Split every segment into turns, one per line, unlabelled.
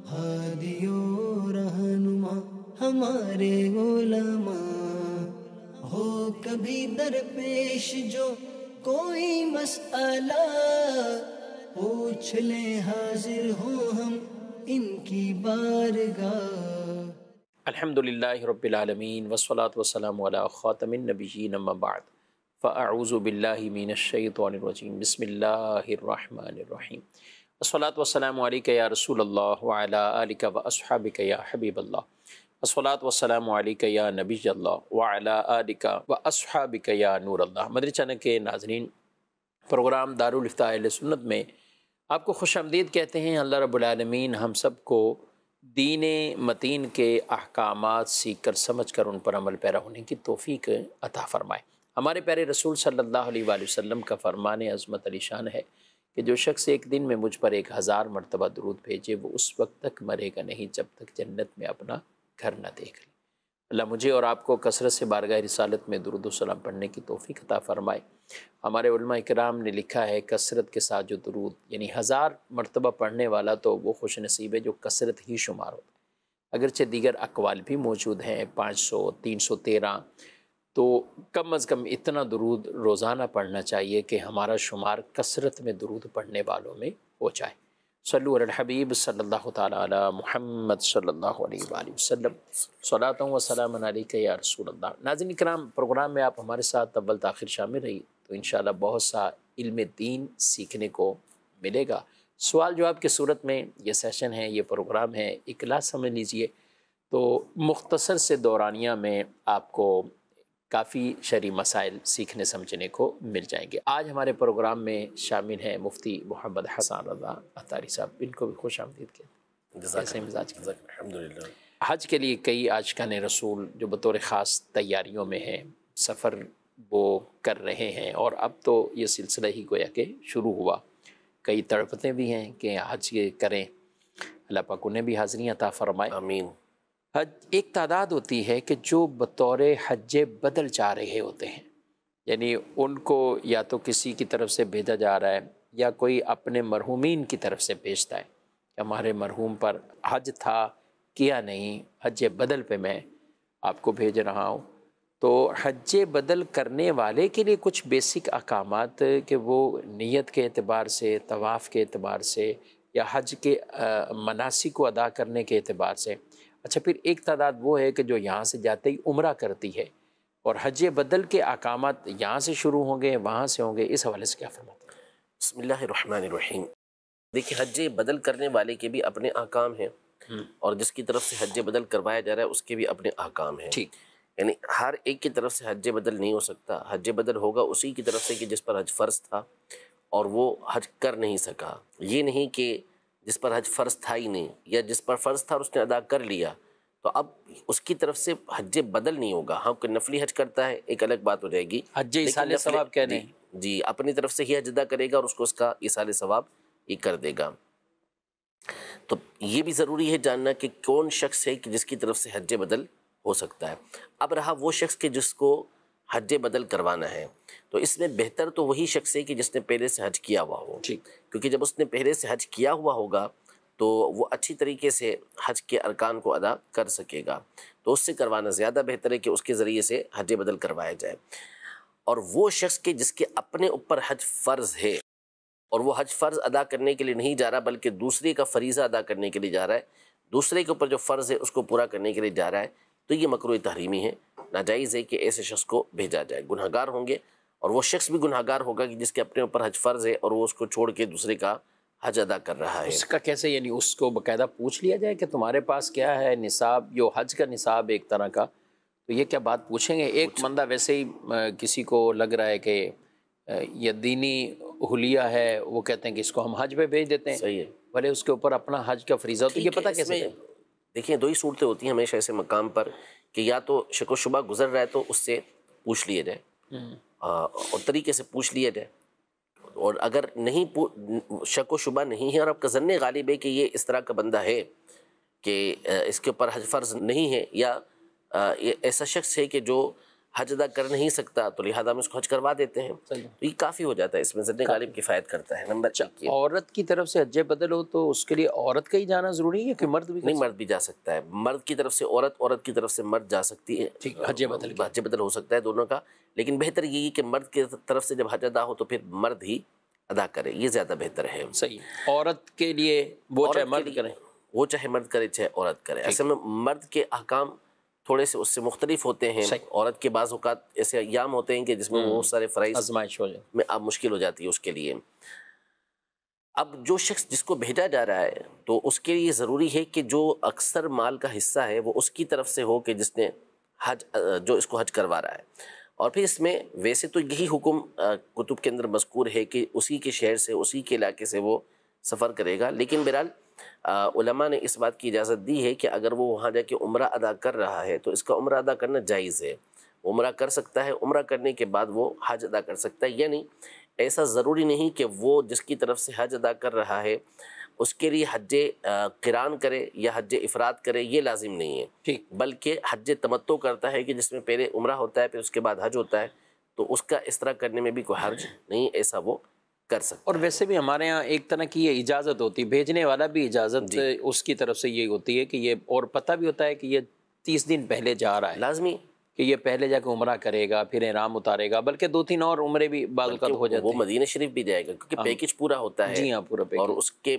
ہادیو رہنما ہمارے علماء، ہو کبھی درپیش جو کوئی مسئلہ، پوچھ لیں حاضر ہوں ہم ان کی بارگاہ۔
الحمدللہ رب العالمین والصلاة والسلام علی خاتم النبیین اما بعد، فاعوذ باللہ من الشیطان الرجیم، بسم اللہ الرحمن الرحیم، والصلاة والسلام علیک یا رسول اللہ وعلی آلک واصحابک یا حبیب اللہ، والصلاة والسلام علیک یا نبی اللہ وعلی آلک واصحابک یا نور اللہ۔ مدنی چینل کے ناظرین، پروگرام دارالافتاء اہل سنت میں آپ کو خوش آمدید کہتے ہیں۔ اللہ رب العالمین ہم سب کو دین متین کے احکامات سیکھ کر سمجھ کر ان پر عمل پیرا ہونے کی توفیق عطا فرمائے۔ ہمارے پیارے رسول صلی اللہ علیہ وآلہ وسلم کا فرمان عظمت علی شان ہے کہ جو شخص ایک دن میں مجھ پر 1000 مرتبہ درود بھیجے وہ اس وقت تک مرے گا نہیں جب تک جنت میں اپنا گھر نہ دیکھ لے۔ اللہ مجھے اور آپ کو کثرت سے بارگاہ رسالت میں درود و سلام پڑھنے کی توفیق عطا فرمائے۔ ہمارے علماء کرام نے لکھا ہے کثرت کے ساتھ جو درود یعنی 1000 مرتبہ پڑھنے والا تو وہ خوش نصیب ہے جو کثرت ہی شمار ہوتا ہے۔ اگرچہ دیگر اقوال بھی موجود ہیں 500 313، تو کم از کم اتنا درود روزانہ پڑھنا چاہیے کہ ہمارا شمار کثرت میں درود پڑھنے والوں میں ہو جائے۔ صلو علی الحبیب صلی اللہ تعالی علی محمد صلی اللہ علیہ وآلہ وسلم، صلاۃ و سلام علیک یا رسول اللہ۔ ناظرین کرام، پروگرام میں آپ ہمارے ساتھ اول تاخیر شامل رہی تو انشاءاللہ بہت سا علم دین سیکھنے کو ملے گا۔ سوال جواب کی صورت میں یہ سیشن ہے، یہ پروگرام ہے، ایک کلاس سمجھ لیجئے۔ تو مختصر سے دورانیہ میں آپ کو کافی شرعی مسائل سیکھنے سمجھنے کو مل جائیں گے۔ آج ہمارے پروگرام میں شامل ہیں مفتی محمد حسان رضا عطاری صاحب، ان کو بھی خوش آمدید کہتے ہیں۔ کیسے مزاج کے؟
الحمدللہ۔
حج کے لیے کئی عاشقان رسول جو بطور خاص تیاریوں میں ہیں، سفر وہ کر رہے ہیں، اور اب تو یہ سلسلہ ہی گویا کہ شروع ہوا۔ کئی تڑپتے بھی ہیں کہ حج کریں، اللہ پاک انہیں بھی حاضری عطا فرمائے،
آمین۔
حج ایک تعداد ہوتی ہے کہ جو بطور حج بدل جا رہے ہوتے ہیں، یعنی ان کو یا تو کسی کی طرف سے بھیجا جا رہا ہے یا کوئی اپنے مرحومین کی طرف سے بھیجتا ہے کہ ہمارے مرحوم پر حج تھا کیا نہیں، حج بدل پہ میں آپ کو بھیج رہا ہوں۔ تو حج بدل کرنے والے کے لیے کچھ بیسک احکامات کہ وہ نیت کے اعتبار سے، طواف کے اعتبار سے، یا حج کے مناسک کو ادا کرنے کے اعتبار سے۔ اچھا، پھر ایک تعداد وہ ہے کہ جو یہاں سے جاتے ہی عمرہ کرتی ہے، اور حج بدل کے احکامات یہاں سے شروع ہوں گے وہاں سے ہوں گے، اس حوالے سے کیا فرماتے ہیں؟
بسم اللہ الرحمن الرحیم۔ دیکھیں، حج بدل کرنے والے کے بھی اپنے احکام ہیں، اور جس کی طرف سے حج بدل کروایا جا رہا ہے اس کے بھی اپنے احکام ہیں۔
ٹھیک،
یعنی ہر ایک کی طرف سے حج بدل نہیں ہو سکتا۔ حج بدل ہوگا اسی کی طرف سے کہ جس پر حج فرض تھا اور وہ حج کر نہیں سکا۔ یہ نہیں کہ جس پر حج فرض تھا ہی نہیں، یا جس پر فرض تھا اور اس نے ادا کر لیا تو اب اس کی طرف سے حج بدل نہیں ہوگا۔ ہاں، کوئی نفلی حج کرتا ہے ایک الگ بات ہو جائے گی،
حج ایصال ثواب کہنے ہیں۔
جی، اپنی طرف سے ہی حج ادا کرے گا اور اس کو اس کا ایصال ثواب یہ کر دے گا۔ تو یہ بھی ضروری ہے جاننا کہ کون شخص ہے کہ جس کی طرف سے حج بدل ہو سکتا ہے۔ اب رہا وہ شخص کہ جس کو حج بدل کروانا ہے، تو اس میں بہتر تو وہی شخص ہے کہ جس نے پہلے سے حج کیا ہوا ہو، کیونکہ جب اس نے پہلے سے حج کیا ہوا ہوگا تو وہ اچھی طریقے سے حج کے ارکان کو ادا کر سکے گا، تو اس سے کروانا زیادہ بہتر ہے کہ اس کے ذریعے سے حج بدل کروایا جائے۔ اور وہ شخص کے جس کے اپنے اوپر حج فرض ہے اور وہ حج فرض ادا کرنے کے لیے نہیں جا رہا بلکہ دوسرے کا فریضہ ادا کرنے کے لیے جا رہا ہے، دوسرے کے اوپر جو فرض ہے اس کو پورا کرنے کے لیے جا رہا ہے، تو یہ مکروہ تحریمی ہے، ناجائز ہے کہ ایسے شخص کو بھیجا جائے۔ گناہگار ہوں گے، اور وہ شخص بھی گناہگار ہوگا کہ جس کے اپنے اوپر حج فرض ہے اور وہ اس کو چھوڑ کے دوسرے کا حج ادا کر رہا ہے۔
اس کا کیسے، یعنی اس کو باقاعدہ پوچھ لیا جائے کہ تمہارے پاس کیا ہے نصاب، جو حج کا نصاب ایک طرح کا، تو یہ کیا بات پوچھیں گے؟ ایک بندہ ویسے ہی کسی کو لگ رہا ہے کہ یہ دینی حلیہ ہے، وہ کہتے ہیں کہ اس کو ہم حج پہ بھیج دیتے ہیں،
صحیح ہے،
بھلے اس کے اوپر اپنا حج کا فریضہ ہو، تو یہ پتہ کیسے ہے؟
دیکھیں، دو ہی صورتیں ہوتی ہیں ہمیشہ ایسے مقام پر کہ یا تو شک و شبہ گزر رہا ہے تو اس سے پوچھ لیا جائے، اور طریقے سے پوچھ لیا جائے، اور اگر نہیں شک و شبہ نہیں ہے اور آپ کا ظن غالب ہے کہ یہ اس طرح کا بندہ ہے کہ اس کے اوپر حج فرض نہیں ہے، یا ایسا شخص ہے کہ جو حج ادا کر نہیں سکتا تو لہٰذا ہم اس کو حج کروا دیتے ہیں، تو یہ کافی ہو جاتا ہے، اس میں ظن غالب کفایت کرتا ہے۔ نمبر 1
عورت کی طرف سے حج بدل ہو تو اس کے لیے عورت کا ہی جانا ضروری ہے کہ مرد بھی؟
نہیں، مرد بھی جا سکتا ہے، مرد کی طرف سے عورت، عورت کی طرف سے مرد جا سکتی ہے،
حج بدل
حج بدل ہو سکتا ہے دونوں کا، لیکن بہتر یہی کہ مرد کی طرف سے جب حج ادا ہو تو پھر مرد ہی ادا کرے، یہ زیادہ بہتر ہے۔
صحیح، عورت کے لیے وہ چاہے مرد کرے،
وہ چاہے مرد کرے چاہے عورت کرے۔ اصل میں مرد کے احکام تھوڑے سے اس سے مختلف ہوتے ہیں، عورت کے بعض اوقات ایسے ایام ہوتے ہیں کہ جس میں وہ بہت سارے فرائض
آزمائش ہو جائے
میں اب مشکل ہو جاتی ہے اس کے لیے۔ اب جو شخص جس کو بھیجا جا رہا ہے تو اس کے لیے ضروری ہے کہ جو اکثر مال کا حصہ ہے وہ اس کی طرف سے ہو کہ جس نے حج جو اس کو حج کروا رہا ہے۔ اور پھر اس میں ویسے تو یہی حکم کتب کے اندر مذکور ہے کہ اسی کے شہر سے، اسی کے علاقے سے وہ سفر کرے گا، لیکن بہرحال علماء نے اس بات کی اجازت دی ہے کہ اگر وہ وہاں جا کے عمرہ ادا کر رہا ہے تو اس کا عمرہ ادا کرنا جائز ہے، عمرہ کر سکتا ہے، عمرہ کرنے کے بعد وہ حج ادا کر سکتا ہے۔ یعنی ایسا ضروری نہیں کہ وہ جس کی طرف سے حج ادا کر رہا ہے اس کے لیے حج قران کرے یا حج افراد کرے، یہ لازم نہیں ہے، بلکہ حج تمتع کرتا ہے کہ جس میں پہلے عمرہ ہوتا ہے پھر اس کے بعد حج ہوتا ہے، تو اس کا اس طرح کرنے میں بھی کوئی حرج نہیں، ایسا وہ کر سکتا۔
اور ویسے بھی ہمارے ہاں ایک طرح کی یہ اجازت ہوتی ہے، بھیجنے والا بھی اجازت اس کی طرف سے یہ ہوتی ہے کہ یہ، اور پتہ بھی ہوتا ہے کہ یہ 30 دن پہلے جا رہا ہے،
لازمی
کہ یہ پہلے جا کے عمرہ کرے گا، پھر احرام اتارے گا، بلکہ 2-3 اور عمرے بھی بعض اوقات ہو جاتے ہیں،
وہ مدینہ شریف بھی جائے گا کیونکہ پیکج پورا ہوتا ہے۔
جی ہاں، پورا پیکج۔
اور اس کے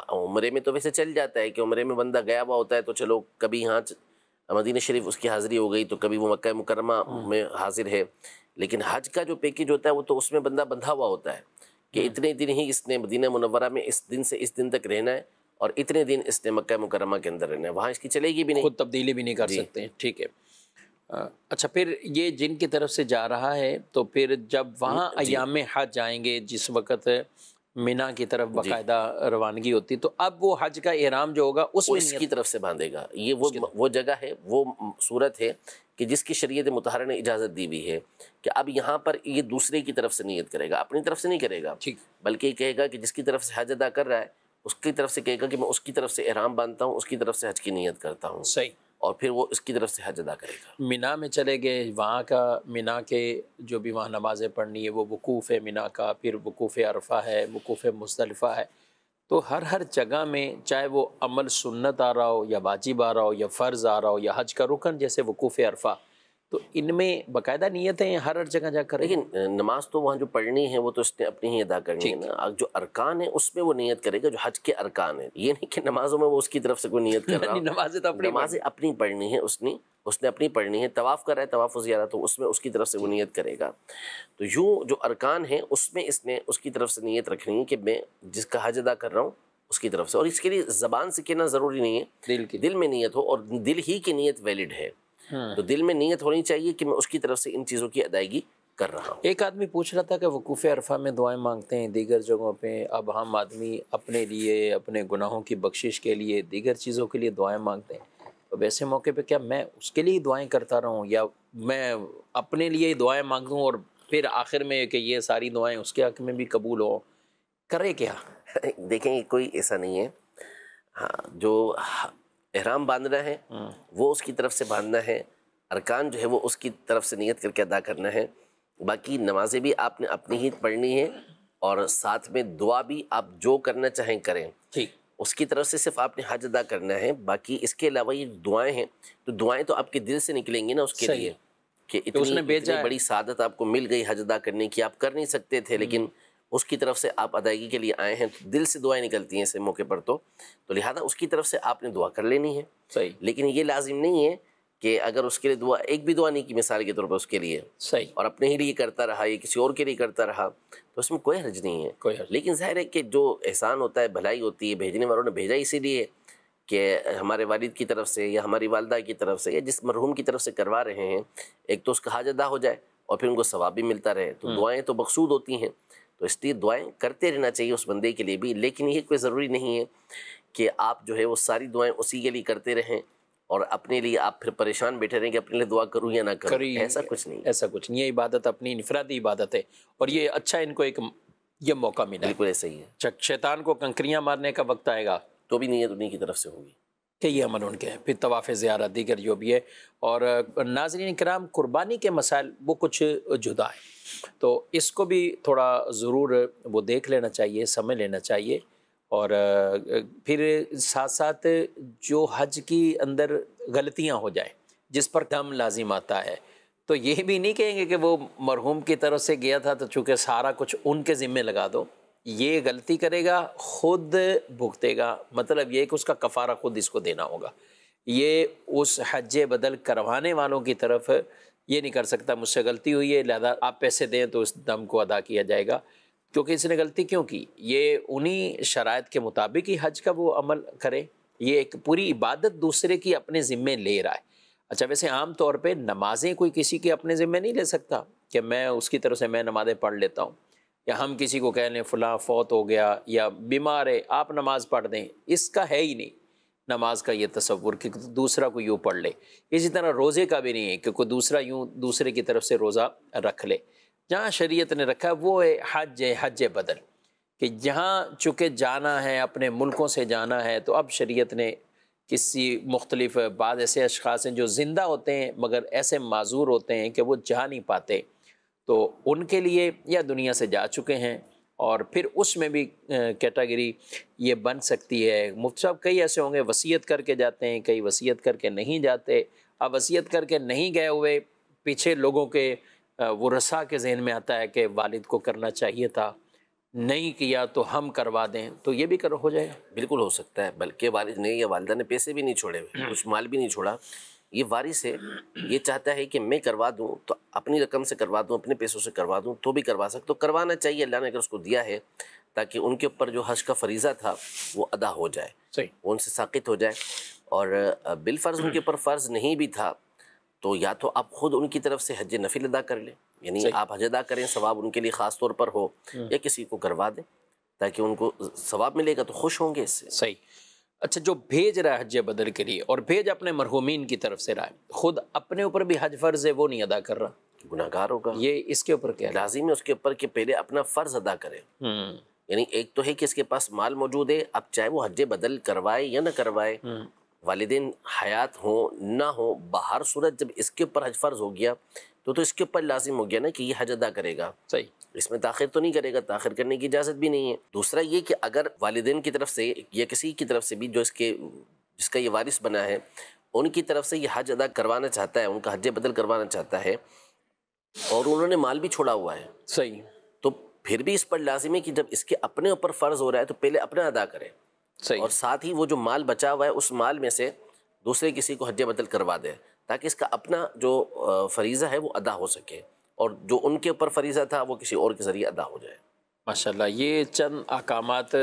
عمرے میں تو ویسے چل جاتا ہے کہ عمرے میں بندہ گیا ہوا ہوتا ہے تو چلو کبھی یہاں مدینہ شریف اس کی حاضری ہو گئی تو کبھی وہ مکہ مکرمہ میں حاضر ہے، لیکن حج کا جو پیکج ہوتا ہے وہ تو اس میں بندہ بندھا ہوا ہوتا ہے کہ اتنے دن ہی اس نے مدینہ منورہ میں اس دن سے اس دن تک رہنا ہے، اور اتنے دن اس نے مکہ مکرمہ کے اندر رہنا ہے، وہاں اس کی چلے گی بھی نہیں،
خود تبدیلی بھی نہیں کر سکتے۔ ٹھیک ہے، اچھا، پھر یہ جن کی طرف سے جا رہا ہے تو پھر جب وہاں ایام حج آئیں گے، جس وقت مینا کی طرف باقاعدہ روانگی ہوتی، تو اب وہ حج کا احرام جو ہوگا اس میں
اس کی طرف سے باندھے گا۔ یہ وہ جگہ ہے، وہ صورت ہے کہ جس کی شریعت مطہرہ نے اجازت دی ہوئی ہے کہ اب یہاں پر یہ دوسرے کی طرف سے نیت کرے گا، اپنی طرف سے نہیں کرے گا، بلکہ یہ کہے گا کہ جس کی طرف سے حج ادا کر رہا ہے اس کی طرف سے کہے گا کہ میں اس کی طرف سے احرام باندھتا ہوں، اس کی طرف سے حج کی نیت کرتا ہوں،
صحیح،
اور پھر وہ اس کی طرف سے حج ادا کرے گا۔
مینا میں چلے گئے، وہاں کا مینا کے جو بھی وہاں نمازیں پڑھنی ہے، وہ وقوف ہے مینا کا، پھر وقوف عرفہ ہے، وقوف مزدلفہ ہے، تو ہر جگہ میں چاہے وہ عمل سنت آ رہا ہو یا واجب آ رہا ہو یا فرض آ رہا ہو یا حج کا رکن جیسے وقوف عرفہ، تو ان میں باقاعدہ نیتیں ہر جگہ جا کر،
لیکن نماز تو وہاں جو پڑھنی ہے وہ تو اس نے اپنی ہی ادا کرنی ہے نا، جو ارکان ہے اس میں وہ نیت کرے گا، جو حج کے ارکان ہیں، یہ نہیں کہ نمازوں میں وہ اس کی طرف سے کوئی نیت کر رہا ہو، نمازیں اپنی پڑھنی ہے، اس نے اپنی پڑھنی ہے، طواف کر رہا ہے، طواف زیارہ، تو اس میں اس کی طرف سے وہ نیت کرے گا۔ تو یوں جو ارکان ہیں اس میں اس نے اس کی طرف سے نیت رکھنی ہے کہ میں جس کا حج ادا کر رہا ہوں اس کی طرف سے، اور اس کے لیے زبان سے کہنا ضروری نہیں ہے، دل میں نیت ہو، اور دل ہی کی نیت ویلڈ ہے، تو دل میں نیت ہونی چاہیے کہ میں اس کی طرف سے ان چیزوں کی ادائیگی کر رہا ہوں۔
ایک آدمی پوچھ رہا تھا کہ وقوف عرفہ میں دعائیں مانگتے ہیں، دیگر جگہوں پہ اب ہم آدمی اپنے لیے، اپنے گناہوں کی بخشش کے لیے، دیگر چیزوں کے لیے دعائیں مانگتے ہیں، تو ویسے موقع پہ کیا میں اس کے لیے دعائیں کرتا رہوں یا میں اپنے لیے دعائیں مانگوں اور پھر آخر میں کہ یہ ساری دعائیں اس کے حق میں بھی قبول ہوں، کرے کیا؟
دیکھیں کوئی ایسا نہیں ہے، ہاں جو احرام باندھنا ہے وہ اس کی طرف سے باندھنا ہے، ارکان جو ہے وہ اس کی طرف سے نیت کر کے ادا کرنا ہے، باقی نمازیں بھی آپ نے اپنی ہی پڑھنی ہے، اور ساتھ میں دعا بھی آپ جو کرنا چاہیں کریں، اس کی طرف سے صرف آپ نے حج ادا کرنا ہے، باقی اس کے علاوہ یہ دعائیں ہیں تو دعائیں تو آپ کے دل سے نکلیں گی نا اس کے لیے، کہ اتنی بڑی سعادت آپ کو مل گئی حج ادا کرنے کی، آپ کر نہیں سکتے تھے لیکن اس کی طرف سے آپ ادائیگی کے لیے آئے ہیں، تو دل سے دعائیں نکلتی ہیں ایسے موقع پر، تو لہٰذا اس کی طرف سے آپ نے دعا کر لینی ہے، لیکن یہ لازم نہیں ہے کہ اگر اس کے لیے دعا ایک بھی دعا نہیں کی مثال کے طور پر اس کے لیے، اور اپنے ہی لیے کرتا رہا یا کسی اور کے لیے کرتا رہا، تو اس میں کوئی حرج نہیں ہے، لیکن ظاہر ہے کہ جو احسان ہوتا ہے، بھلائی ہوتی ہے، بھیجنے والوں نے بھیجا اسی لیے کہ ہمارے والد کی طرف سے یا ہماری والدہ کی طرف سے یا جس مرحوم کی طرف سے کروا رہے ہیں، ایک تو اس کا حج ادا ہو جائے اور پھر ان کو ثواب بھی ملتا رہے، تو دعائیں تو مقصود ہوتی ہیں، تو اس لیے دعائیں کرتے رہنا چاہیے اس بندے کے لیے بھی، لیکن یہ کوئی ضروری نہیں ہے کہ آپ جو ہے وہ ساری دعائیں اسی کے لیے کرتے رہیں اور اپنے لیے آپ پھر پریشان بیٹھے رہیں کہ اپنے لیے دعا کروں یا نہ کروں، ایسا کچھ نہیں،
ایسا کچھ نہیں، یہ عبادت اپنی انفرادی عبادت ہے، اور یہ اچھا ان کو ایک یہ موقع ملا،
بالکل ایسا ہی ہے،
شیطان کو کنکریاں مارنے کا وقت آئے گا
تو بھی نیت انہیں کی طرف سے ہوگی۔
کہ یہ عمل ان کے ہیں، پھر طواف زیارت دیگر جو بھی ہے۔ اور ناظرین کرام، قربانی کے مسائل وہ کچھ جدا ہیں، تو اس کو بھی تھوڑا ضرور وہ دیکھ لینا چاہیے، سمجھ لینا چاہیے۔ اور پھر ساتھ ساتھ جو حج کی اندر غلطیاں ہو جائیں جس پر دم لازم آتا ہے، تو یہ بھی نہیں کہیں گے کہ وہ مرحوم کی طرف سے گیا تھا تو چونکہ سارا کچھ ان کے ذمے لگا دو۔ یہ غلطی کرے گا خود بھگتے گا، مطلب یہ کہ اس کا کفارہ خود اس کو دینا ہوگا۔ یہ اس حج بدل کروانے والوں کی طرف یہ نہیں کر سکتا مجھ سے غلطی ہوئی ہے لہذا آپ پیسے دیں تو اس دم کو ادا کیا جائے گا، کیونکہ اس نے غلطی کیوں کی؟ یہ انہی شرائط کے مطابق ہی حج کا وہ عمل کرے، یہ ایک پوری عبادت دوسرے کی اپنے ذمے لے رہا ہے۔ اچھا ویسے عام طور پہ نمازیں کوئی کسی کے اپنے ذمے نہیں لے سکتا کہ میں اس کی طرف سے میں نمازیں پڑھ لیتا ہوں، یا ہم کسی کو کہہ لیں فلاں فوت ہو گیا یا بیمار ہے آپ نماز پڑھ دیں، اس کا ہے ہی نہیں نماز کا یہ تصور کہ دوسرا کو یوں پڑھ لے۔ اسی طرح روزے کا بھی نہیں ہے کہ کوئی دوسرا یوں دوسرے کی طرف سے روزہ رکھ لے۔ جہاں شریعت نے رکھا ہے وہ ہے حج بدل، کہ جہاں چونکہ جانا ہے اپنے ملکوں سے جانا ہے، تو اب شریعت نے کسی مختلف بعض ایسے اشخاص ہیں جو زندہ ہوتے ہیں مگر ایسے معذور ہوتے ہیں کہ وہ جا نہیں پاتے، تو ان کے لیے یا دنیا سے جا چکے ہیں، اور پھر اس میں بھی کیٹیگری یہ بن سکتی ہے۔ مفتی صاحب کئی ایسے ہوں گے وصیت کر کے جاتے ہیں، کئی وصیت کر کے نہیں جاتے۔ اب وصیت کر کے نہیں گئے ہوئے پیچھے لوگوں کے وہ رسا کے ذہن میں آتا ہے کہ والد کو کرنا چاہیے تھا، نہیں کیا تو ہم کروا دیں، تو یہ بھی ہو جائے گا؟
بالکل ہو سکتا ہے، بلکہ والد نے یا والدہ نے پیسے بھی نہیں چھوڑے ہوئے، کچھ مال بھی نہیں چھوڑا، یہ وارث ہے، یہ چاہتا ہے کہ میں کروا دوں تو اپنی رقم سے کروا دوں، اپنے پیسوں سے کروا دوں، تو بھی کروا سکتا، تو کروانا چاہیے، اللہ نے اگر اس کو دیا ہے تاکہ ان کے اوپر جو حج کا فریضہ تھا وہ ادا ہو جائے،
صحیح،
وہ ان سے ساقط ہو جائے۔ اور بالفرض ان کے اوپر فرض نہیں بھی تھا تو یا تو آپ خود ان کی طرف سے حج نفل ادا کر لیں، یعنی آپ حج ادا کریں، ثواب ان کے لیے خاص طور پر ہو، یا کسی کو کروا دیں تاکہ ان کو ثواب ملے گا تو خوش ہوں گے اس سے۔
صحیح۔ اچھا جو بھیج رہا ہے حج بدل کے لیے اور بھیج اپنے مرحومین کی طرف سے رہا ہے، خود اپنے اوپر بھی حج فرض ہے وہ نہیں ادا کر رہا،
گناہ گار ہوگا،
یہ اس کے اوپر کیا ہے؟
لازم ہے اس کے اوپر کہ پہلے اپنا فرض ادا کرے۔ یعنی ایک تو ہے کہ اس کے پاس مال موجود ہے، اب چاہے وہ حج بدل کروائے یا نہ کروائے، والدین حیات ہوں نہ ہوں، باہر صورت جب اس کے اوپر حج فرض ہو گیا تو اس کے اوپر لازم ہو گیا نا کہ یہ حج ادا کرے گا،
صحیح،
اس میں تاخیر تو نہیں کرے گا، تاخیر کرنے کی اجازت بھی نہیں ہے۔ دوسرا یہ کہ اگر والدین کی طرف سے یا کسی کی طرف سے بھی جو جس کا یہ وارث بنا ہے ان کی طرف سے یہ حج ادا کروانا چاہتا ہے، ان کا حج بدل کروانا چاہتا ہے اور انہوں نے مال بھی چھوڑا ہوا ہے،
صحیح،
تو پھر بھی اس پر لازم ہے کہ جب اس کے اپنے اوپر فرض ہو رہا ہے تو پہلے اپنا ادا کرے،
صحیح،
اور ساتھ ہی وہ جو مال بچا ہوا ہے اس مال میں سے دوسرے کسی کو حج بدل کروا دے تاکہ اس کا اپنا جو فریضہ ہے وہ ادا ہو سکے، اور جو ان کے اوپر فریضہ تھا وہ کسی اور کے ذریعے ادا ہو جائے۔
ماشاءاللہ، یہ چند احکامات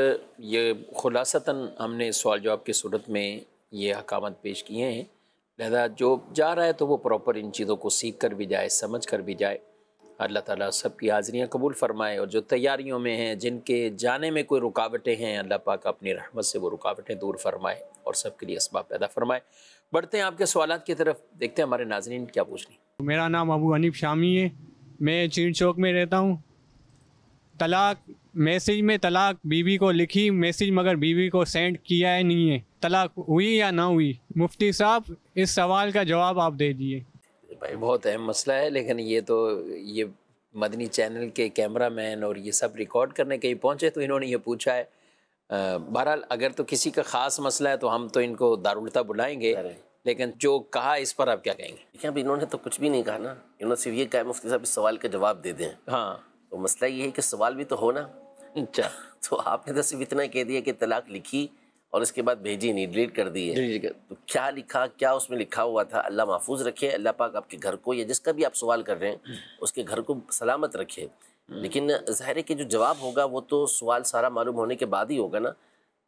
یہ خلاصتاً ہم نے سوال جواب کی صورت میں یہ احکامات پیش کیے ہیں، لہذا جو جا رہا ہے تو وہ پراپر ان چیزوں کو سیکھ کر بھی جائے، سمجھ کر بھی جائے۔ اللہ تعالیٰ سب کی حاضریاں قبول فرمائے، اور جو تیاریوں میں ہیں جن کے جانے میں کوئی رکاوٹیں ہیں اللہ پاک اپنی رحمت سے وہ رکاوٹیں دور فرمائے اور سب کے لیے اسباب پیدا فرمائے۔ بڑھتے ہیں آپ کے سوالات کی طرف، دیکھتے ہیں ہمارے ناظرین کیا پوچھ رہی ہیں۔
میرا نام ابو حنیف شامی ہے، میں چین چوک میں رہتا ہوں۔ طلاق میسیج میں طلاق بیوی کو لکھی میسیج مگر بیوی کو سینڈ کیا ہے نہیں ہے، طلاق ہوئی یا نہ ہوئی؟ مفتی صاحب اس سوال کا جواب آپ دے دیجیے۔
بھائی بہت اہم مسئلہ ہے، لیکن یہ مدنی چینل کے کیمرہ مین اور یہ سب ریکارڈ کرنے کہیں پہنچے تو انہوں نے یہ پوچھا ہے۔ بہرحال اگر تو کسی کا خاص مسئلہ ہے تو ہم تو ان کو دارالتا بلائیں گے، لیکن جو کہا اس پر آپ کیا کہیں گے؟
دیکھیں اب انہوں نے تو کچھ بھی نہیں کہا نا، انہوں نے صرف یہ کہا مفتی صاحب اس سوال کا جواب دے دیں۔
ہاں
تو مسئلہ یہ ہے کہ سوال بھی تو ہو نا،
اچھا
تو آپ نے تو صرف اتنا کہہ دیا کہ طلاق لکھی اور اس کے بعد بھیجی نہیں، ڈیلیٹ کر دی ہے، تو کیا لکھا، کیا اس میں لکھا ہوا تھا؟ اللہ محفوظ رکھے، اللہ پاک آپ کے گھر کو یا جس کا بھی آپ سوال کر رہے ہیں اس کے گھر کو سلامت رکھے، لیکن ظاہر ہے کہ جو جواب ہوگا وہ تو سوال سارا معلوم ہونے کے بعد ہی ہوگا نا،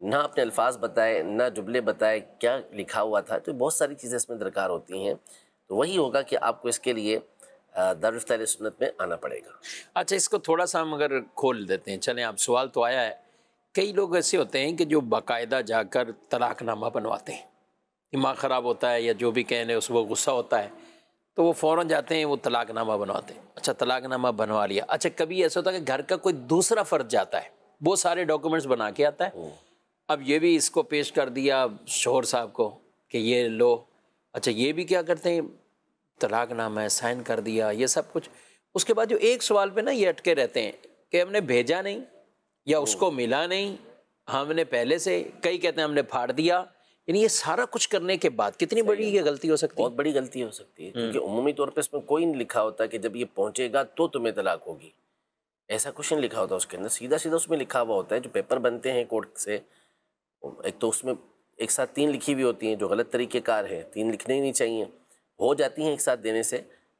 نہ اپنے الفاظ بتائے نہ جملے بتائے کیا لکھا ہوا تھا، تو بہت ساری چیزیں اس میں درکار ہوتی ہیں، تو وہی ہوگا کہ آپ کو اس کے لیے دارالفتہ اہل سنت میں آنا پڑے گا۔
اچھا اس کو تھوڑا سا ہم اگر کھول دیتے ہیں، چلیں آپ سوال تو آیا ہے، کئی لوگ ایسے ہوتے ہیں کہ جو باقاعدہ جا کر طلاق نامہ بنواتے ہیں، دماغ خراب ہوتا ہے یا جو بھی کہنے اس وہ غصہ ہوتا ہے تو وہ فوراً جاتے ہیں وہ طلاق نامہ بنواتے ہیں۔ اچھا طلاق نامہ بنوا لیا، اچھا کبھی ایسا ہوتا ہے کہ گھر کا کوئی دوسرا فرد جاتا ہے وہ سارے ڈاکومنٹس بنا کے آتا ہے، اب یہ بھی اس کو پیش کر دیا شوہر صاحب کو کہ یہ لو، اچھا یہ بھی کیا کرتے ہیں، طلاق نامہ ہے، سائن کر دیا، یہ سب کچھ۔ اس کے بعد جو ایک سوال پہ نا یہ اٹکے رہتے ہیں کہ ہم نے بھیجا نہیں، یا اس کو ملا نہیں، ہم نے پہلے سے، کئی کہتے ہیں ہم نے پھاڑ دیا، یعنی یہ سارا کچھ کرنے کے بعد کتنی بڑی یہ غلطی ہو سکتی ہے؟
بہت بڑی غلطی ہو سکتی ہے، کیونکہ عمومی طور پہ اس میں کوئی نہیں لکھا ہوتا کہ جب یہ پہنچے گا تو تمہیں طلاق ہوگی، ایسا کچھ نہیں لکھا ہوتا اس کے اندر۔ سیدھا سیدھا اس میں لکھا ہوا ہوتا ہے، جو پیپر بنتے ہیں کورٹ سے، ایک تو اس میں ایک ساتھ 3 لکھی ہوئی ہوتی ہیں، جو غلط طریقہ کار ہے، 3 لکھنے ہی نہیں چاہیے، ہو جاتی ہیں ایک ساتھ دینے سے،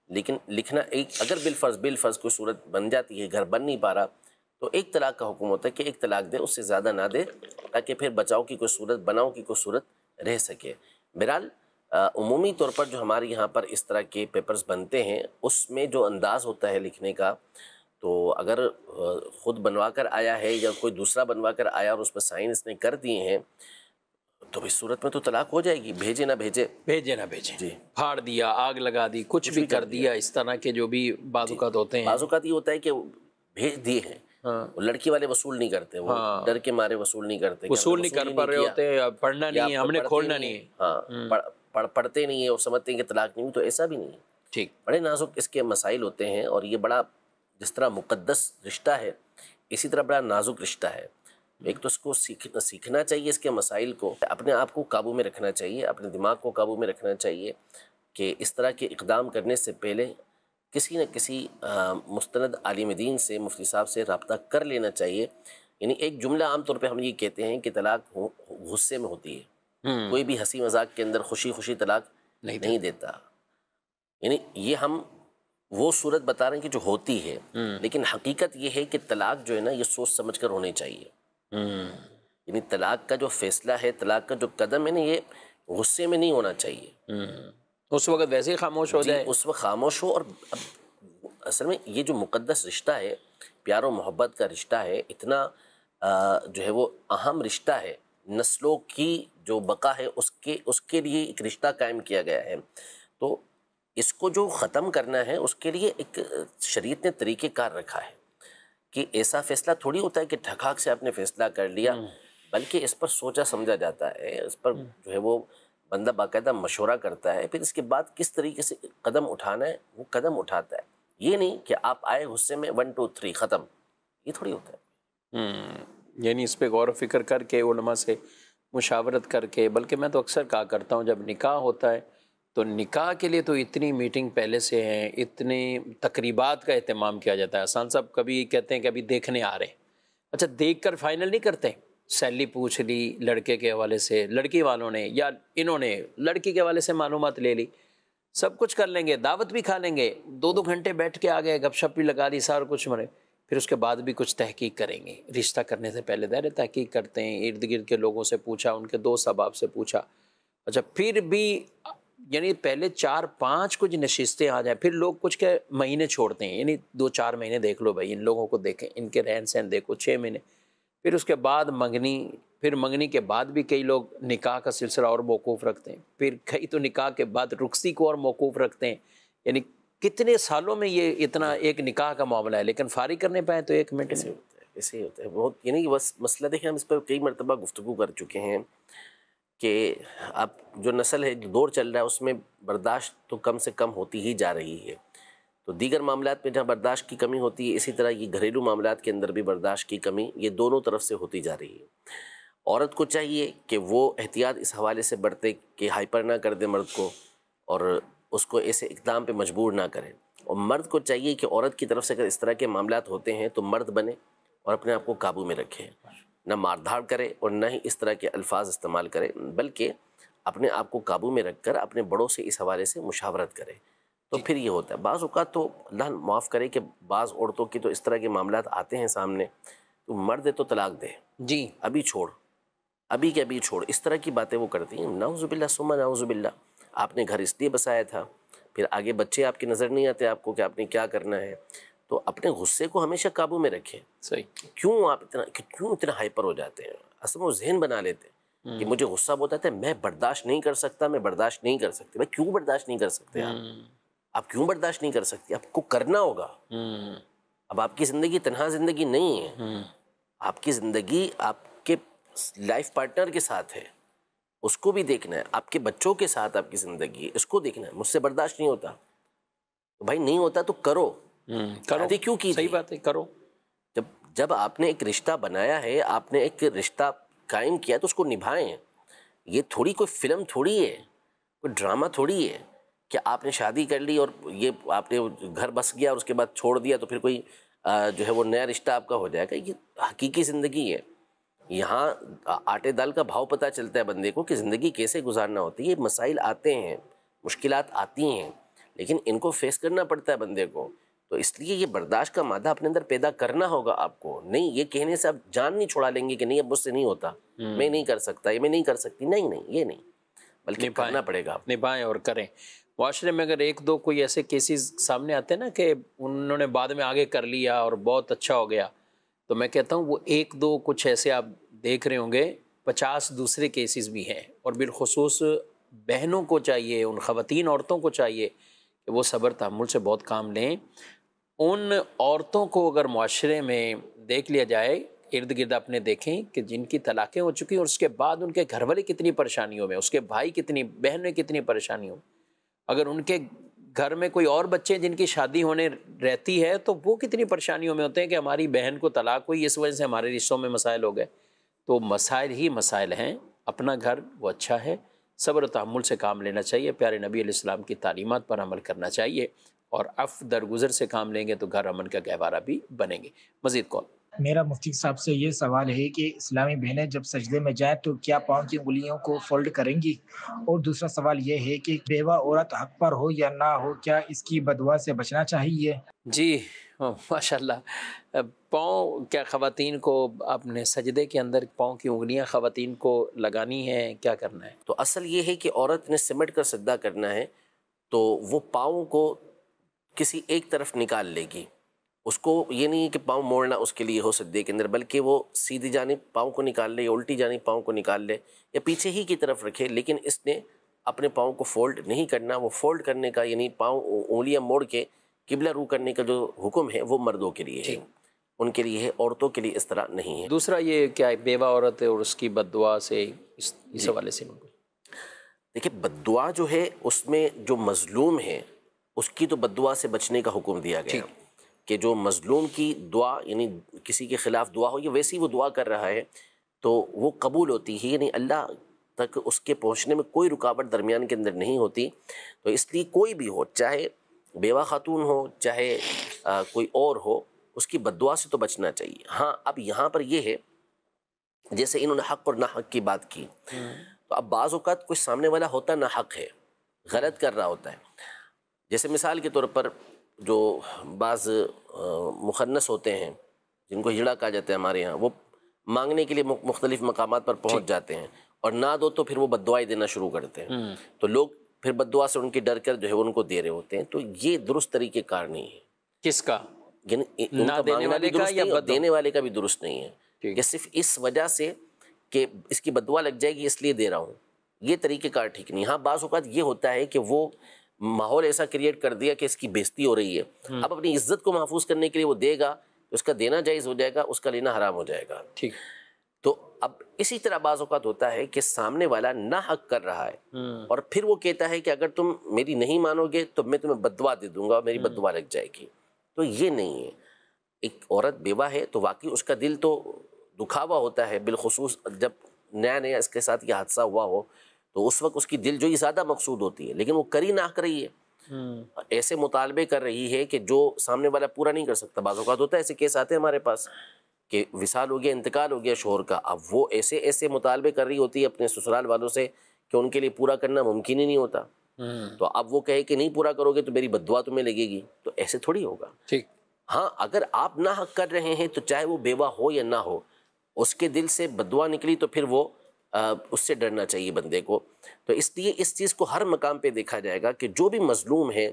لیکن لکھنا ایک، اگر بالفرض کوئی صورت بن جاتی ہے، گھر بن نہیں پا رہا، تو ایک طلاق کا حکم ہوتا ہے کہ ایک طلاق دے، اس سے زیادہ نہ دے، تاکہ پھر بچاؤ کی کوئی صورت، بناؤ کی کوئی صورت رہ سکے۔ بہرحال عمومی طور پر جو ہمارے یہاں پر اس طرح کے پیپرز بنتے ہیں، اس میں جو انداز ہوتا ہے لکھنے کا، تو اگر خود بنوا کر آیا ہے یا کوئی دوسرا بنوا کر آیا اور اس پر سائن اس نے کر دیے ہیں، تو اس صورت میں تو طلاق ہو جائے گی، بھیجے نہ بھیجے۔
بھیجے نہ بھیجے،
جی،
پھاڑ دیا، آگ لگا دی، کچھ بھی کر دیا، اس طرح کے جو بھی بعض اوقات ہوتے ہیں۔
بعض اوقات یہ ہوتا ہے کہ بھیج دیے ہیں، وہ لڑکی والے وصول نہیں کرتے، وہ ڈر کے مارے وصول نہیں کرتے،
وصول نہیں کر پا رہے ہوتے، پڑھنا نہیں ہے، ہم نے کھولنا نہیں ہے،
ہاں پڑھتے نہیں ہیں اور سمجھتے ہیں کہ طلاق نہیں ہوئی، تو ایسا بھی نہیں ہے۔
ٹھیک،
بڑے نازک اس کے مسائل ہوتے ہیں، اور یہ بڑا، جس طرح مقدس رشتہ ہے اسی طرح بڑا نازک رشتہ ہے۔ ایک تو اس کو سیکھنا چاہیے، اس کے مسائل کو، اپنے آپ کو قابو میں رکھنا چاہیے، اپنے دماغ کو قابو میں رکھنا چاہیے کہ اس طرح کے اقدام کرنے سے پہلے کسی نہ کسی مستند عالم دین سے، مفتی صاحب سے رابطہ کر لینا چاہیے۔ یعنی ایک جملہ عام طور پہ ہم یہ کہتے ہیں کہ طلاق غصے میں ہوتی ہے، کوئی بھی ہنسی مذاق کے اندر خوشی خوشی طلاق نہیں دیتا، یعنی یہ ہم وہ صورت بتا رہے ہیں کہ جو ہوتی ہے، لیکن حقیقت یہ ہے کہ طلاق جو ہے نا، یہ سوچ سمجھ کر ہونے چاہیے۔ یعنی طلاق کا جو فیصلہ ہے، طلاق کا جو قدم ہے نا، یہ غصے میں نہیں ہونا چاہیے،
اس وقت ویسے ہی خاموش ہو جائے،
اس وقت خاموش ہو۔ اور اصل میں یہ جو مقدس رشتہ ہے، پیار و محبت کا رشتہ ہے، اتنا جو ہے وہ اہم رشتہ ہے، نسلوں کی جو بقا ہے اس کے لیے ایک رشتہ قائم کیا گیا ہے، تو اس کو جو ختم کرنا ہے اس کے لیے ایک شریعت نے طریقہ کار رکھا ہے کہ ایسا فیصلہ تھوڑی ہوتا ہے کہ ٹھکاک سے آپ نے فیصلہ کر لیا، بلکہ اس پر سوچا سمجھا جاتا ہے، اس پر جو ہے وہ بندہ باقاعدہ مشورہ کرتا ہے، پھر اس کے بعد کس طریقے سے قدم اٹھانا ہے وہ قدم اٹھاتا ہے۔ یہ نہیں کہ آپ آئے غصے میں 1 2 3 ختم، یہ تھوڑی ہوتا ہے۔
یعنی اس پہ غور و فکر کر کے، علماء سے مشاورت کر کے، بلکہ میں تو اکثر کہا کرتا ہوں جب نکاح ہوتا ہے تو نکاح کے لیے تو اتنی میٹنگ پہلے سے ہیں، اتنی تقریبات کا اہتمام کیا جاتا ہے۔ حسن صاحب کبھی کہتے ہیں کہ ابھی دیکھنے آ رہے ہیں، اچھا دیکھ کر فائنل نہیں کرتے، سیلری پوچھ لی لڑکے کے حوالے سے، لڑکی والوں نے یا انہوں نے لڑکی کے حوالے سے معلومات لے لی، سب کچھ کر لیں گے، دعوت بھی کھا لیں گے، 2 گھنٹے بیٹھ کے آ گئے، گپ شپ بھی لگا لی، سارا کچھ مرے، پھر اس کے بعد بھی کچھ تحقیق کریں گے۔ رشتہ کرنے سے پہلے دائرے تحقیق کرتے ہیں، ارد گرد کے لوگوں سے پوچھا، ان کے دوست احباب سے پوچھا، اچھا پھر بھی یعنی پہلے 4-5 کچھ نشستیں آ جائیں، پھر لوگ کچھ کے مہینے چھوڑتے ہیں، یعنی 2-4 مہینے دیکھ لو بھائی، ان لوگوں کو دیکھیں، ان کے رہن سہن دیکھو، 6 مہینے، پھر اس کے بعد منگنی، پھر منگنی کے بعد بھی کئی لوگ نکاح کا سلسلہ اور موقوف رکھتے ہیں، پھر کئی تو نکاح کے بعد رخصتی کو اور موقوف رکھتے ہیں، یعنی کتنے سالوں میں یہ اتنا ایک نکاح کا معاملہ ہے، لیکن فارغ کرنے پائیں تو 1 منٹ میں۔
ایسے ہی ہوتا ہے بہت، یعنی بس مسئلہ دیکھیں، ہم اس پر کئی مرتبہ گفتگو کر چکے ہیں کہ اب جو نسل ہے، جو دور چل رہا ہے، اس میں برداشت تو کم سے کم ہوتی ہی جا رہی ہے، تو دیگر معاملات میں جہاں برداشت کی کمی ہوتی ہے، اسی طرح یہ گھریلو معاملات کے اندر بھی برداشت کی کمی یہ دونوں طرف سے ہوتی جا رہی ہے۔ عورت کو چاہیے کہ وہ احتیاط اس حوالے سے برتے کہ ہائپر نہ کر دے مرد کو، اور اس کو ایسے اقدام پہ مجبور نہ کرے، اور مرد کو چاہیے کہ عورت کی طرف سے اگر اس طرح کے معاملات ہوتے ہیں تو مرد بنے اور اپنے آپ کو قابو میں رکھے، نہ مار دھاڑ کرے اور نہ ہی اس طرح کے الفاظ استعمال کرے، بلکہ اپنے آپ کو قابو میں رکھ کر اپنے بڑوں سے اس حوالے سے مشاورت کرے، تو پھر یہ ہوتا ہے۔ بعض اوقات تو اللہ معاف کرے کہ بعض عورتوں کی تو اس طرح کے معاملات آتے ہیں سامنے، تو مرد ہے تو طلاق دے،
جی
ابھی چھوڑ، ابھی کے ابھی چھوڑ، اس طرح کی باتیں وہ کرتی ہیں۔ نعوذ باللہ ثم نعوذ باللہ، آپ نے گھر اس لیے بسایا تھا، پھر آگے بچے آپ کی نظر نہیں آتے آپ کو کہ آپ نے کیا کرنا ہے، تو اپنے غصے کو ہمیشہ قابو میں رکھیں۔
صحیح،
کیوں آپ اتنا ہائپر ہو جاتے ہیں؟ اصل میں وہ ذہن بنا لیتے ہیں کہ مجھے غصہ بہت آتا ہے، میں برداشت نہیں کر سکتا، میں برداشت نہیں کر سکتی۔ بھائی کیوں برداشت نہیں کر سکتے آپ کیوں برداشت نہیں کر سکتی؟ آپ کو کرنا ہوگا۔ اب آپ کی زندگی تنہا زندگی نہیں ہے، آپ کی زندگی آپ کے لائف پارٹنر کے ساتھ ہے اس کو بھی دیکھنا ہے، آپ کے بچوں کے ساتھ آپ کی زندگی ہے اس کو دیکھنا ہے. مجھ سے برداشت نہیں ہوتا تو بھائی نہیں ہوتا تو کرو، شادی کیوں کی؟
صحیح بات ہے، کرو.
جب آپ نے ایک رشتہ بنایا ہے، آپ نے ایک رشتہ قائم کیا تو اس کو نبھائیں. یہ تھوڑی کوئی فلم تھوڑی ہے، کوئی ڈرامہ تھوڑی ہے کہ آپ نے شادی کر لی اور یہ آپ نے گھر بس گیا اور اس کے بعد چھوڑ دیا تو پھر کوئی جو ہے وہ نیا رشتہ آپ کا ہو جائے گا. یہ حقیقی زندگی ہے. یہاں آٹے دال کا بھاؤ پتہ چلتا ہے بندے کو کہ زندگی کیسے گزارنا ہوتی ہے. یہ مسائل آتے ہیں، مشکلات آتی ہیں، لیکن ان کو فیس کرنا پڑتا ہے بندے کو. تو اس لیے یہ برداشت کا مادہ اپنے اندر پیدا کرنا ہوگا آپ کو. نہیں یہ کہنے سے آپ جان نہیں چھڑا لیں گے کہ نہیں اب مجھ سے نہیں ہوتا، میں نہیں کر سکتا، یہ میں نہیں کر سکتی. نہیں یہ نہیں، بلکہ کرنا پڑے گا.
نبھائیں اور کریں. معاشرے میں اگر ایک دو کوئی ایسے کیسز سامنے آتے ہیں نا کہ انہوں نے بعد میں آگے کر لیا اور بہت اچھا ہو گیا، تو میں کہتا ہوں وہ ایک دو کچھ ایسے آپ دیکھ رہے ہوں گے، 50 دوسرے کیسز بھی ہیں. اور بالخصوص بہنوں کو چاہیے، ان خواتین عورتوں کو چاہیے کہ وہ صبر تحمل سے بہت کام لیں. ان عورتوں کو اگر معاشرے میں دیکھ لیا جائے، ارد گرد اپنے دیکھیں کہ جن کی طلاقیں ہو چکی اور اس کے بعد ان کے گھر والے کتنی پریشانیوں میں، اس کے بھائی کتنی، بہنیں کتنی پریشانیوں میں، اگر ان کے گھر میں کوئی اور بچے جن کی شادی ہونے رہتی ہے تو وہ کتنی پریشانیوں میں ہوتے ہیں کہ ہماری بہن کو طلاق ہوئی، اس وجہ سے ہمارے رشتوں میں مسائل ہو گئے. تو مسائل ہی مسائل ہیں. اپنا گھر وہ اچھا ہے، صبر و تحمل سے کام لینا چاہیے، پیارے نبی علیہ السلام کی تعلیمات پر عمل کرنا چاہیے، اور عفو درگزر سے کام لیں گے تو گھر امن کا گہوارہ بھی بنیں گے. مزید کال.
میرا مفتی صاحب سے یہ سوال ہے کہ اسلامی بہنیں جب سجدے میں جائیں تو کیا پاؤں کی انگلیوں کو فولڈ کریں گی؟ اور دوسرا سوال یہ ہے کہ بیوہ عورت حق پر ہو یا نہ ہو، کیا اس کی بددعا سے بچنا چاہیے؟
جی ماشاء اللہ. پاؤں کیا خواتین کو اپنے سجدے کے اندر پاؤں کی انگلیاں خواتین کو لگانی ہے، کیا کرنا ہے؟
تو اصل یہ ہے کہ عورت نے سمٹ کر سجدہ کرنا ہے تو وہ پاؤں کو کسی ایک طرف نکال لے گی. اس کو یہ نہیں کہ پاؤں موڑنا اس کے لیے ہو سجدے کے اندر، بلکہ وہ سیدھی جانب پاؤں کو نکال لے یا الٹی جانب پاؤں کو نکال لے یا پیچھے ہی کی طرف رکھے، لیکن اس نے اپنے پاؤں کو فولڈ نہیں کرنا. وہ فولڈ کرنے کا یعنی پاؤں انگلیاں موڑ کے قبلہ رو کرنے کا جو حکم ہے وہ مردوں کے لیے ہے، ان کے لیے ہے، عورتوں کے لیے اس طرح نہیں ہے.
دوسرا یہ کیا ہے بیوہ عورت ہے اور اس کی بد دعا سے، اس حوالے سے
دیکھیں بد دعا جو ہے اس میں جو مظلوم ہے اس کی تو بد دعا سے بچنے کا حکم دیا گیا کہ جو مظلوم کی دعا یعنی کسی کے خلاف دعا ہو، یہ ویسی وہ دعا کر رہا ہے تو وہ قبول ہوتی ہے، یعنی اللہ تک اس کے پہنچنے میں کوئی رکاوٹ درمیان کے اندر نہیں ہوتی. تو اس لیے کوئی بھی ہو، چاہے بیوہ خاتون ہو چاہے کوئی اور ہو، اس کی بد دعا سے تو بچنا چاہیے. ہاں اب یہاں پر یہ ہے جیسے انہوں نے حق اور ناحق کی بات کی، تو اب بعض اوقات کوئی سامنے والا ہوتا ناحق ہے، غلط کر رہا ہوتا ہے. جیسے مثال کے طور پر جو بعض مخنث ہوتے ہیں جن کو ہجڑا کہا جاتا ہے ہمارے ہاں، وہ مانگنے کے لیے مختلف مقامات پر پہنچ جاتے ہیں اور نہ دو تو پھر وہ بد دعائیں دینا شروع کرتے ہیں. تو لوگ پھر بد دعا سے ان کی ڈر کر جو ہے ان کو دے رہے ہوتے ہیں. تو یہ درست طریقے کار نہیں ہے.
کس کا؟
یعنی ان کا مانگنا بھی درست نہیں اور دینے والے کا بھی درست نہیں ہے کہ صرف اس وجہ سے کہ اس کی بد دعا لگ جائے گی اس لیے دے رہا ہوں، یہ طریقہ کار ٹھیک نہیں. ہاں بعض اوقات یہ ہوتا ہے کہ وہ ماحول ایسا کریٹ کر دیا کہ اس کی بےزتی ہو رہی ہے، اب اپنی عزت کو محفوظ کرنے کے لیے وہ دے گا تو اس کا دینا جائز ہو جائے گا، اس کا لینا حرام ہو جائے گا.
ٹھیک.
تو اب اسی طرح بعض اوقات ہوتا ہے کہ سامنے والا ناحق کر رہا ہے اور پھر وہ کہتا ہے کہ اگر تم میری نہیں مانو گے تو میں تمہیں بد دعا دے دوں گا اور میری بد دعا لگ جائے گی. تو یہ نہیں ہے. ایک عورت بیوہ ہے تو واقعی اس کا دل تو دکھاوا ہوتا ہے، بالخصوص جب نیا نیا اس کے ساتھ یہ حادثہ ہوا ہو تو اس وقت اس کی دل جوئی زیادہ مقصود ہوتی ہے، لیکن وہ کری نہ کر رہی ہے، ایسے مطالبے کر رہی ہے کہ جو سامنے والا پورا نہیں کر سکتا. بعض اوقات ہوتا ہے ایسے کیس آتے ہیں ہمارے پاس کہ وصال ہو گیا، انتقال ہو گیا شوہر کا، اب وہ ایسے ایسے مطالبے کر رہی ہوتی ہے اپنے سسرال والوں سے کہ ان کے لیے پورا کرنا ممکن ہی نہیں ہوتا. تو اب وہ کہے کہ نہیں پورا کرو گے تو میری بد دعا تمہیں لگے گی، تو ایسے تھوڑی ہوگا.
ٹھیک.
ہاں اگر آپ نہ حق کر رہے ہیں تو چاہے وہ بیوہ ہو یا نہ ہو، اس کے دل سے بد دعا نکلی تو پھر وہ اس سے ڈرنا چاہیے بندے کو. تو اس لیے اس چیز کو ہر مقام پہ دیکھا جائے گا کہ جو بھی مظلوم ہے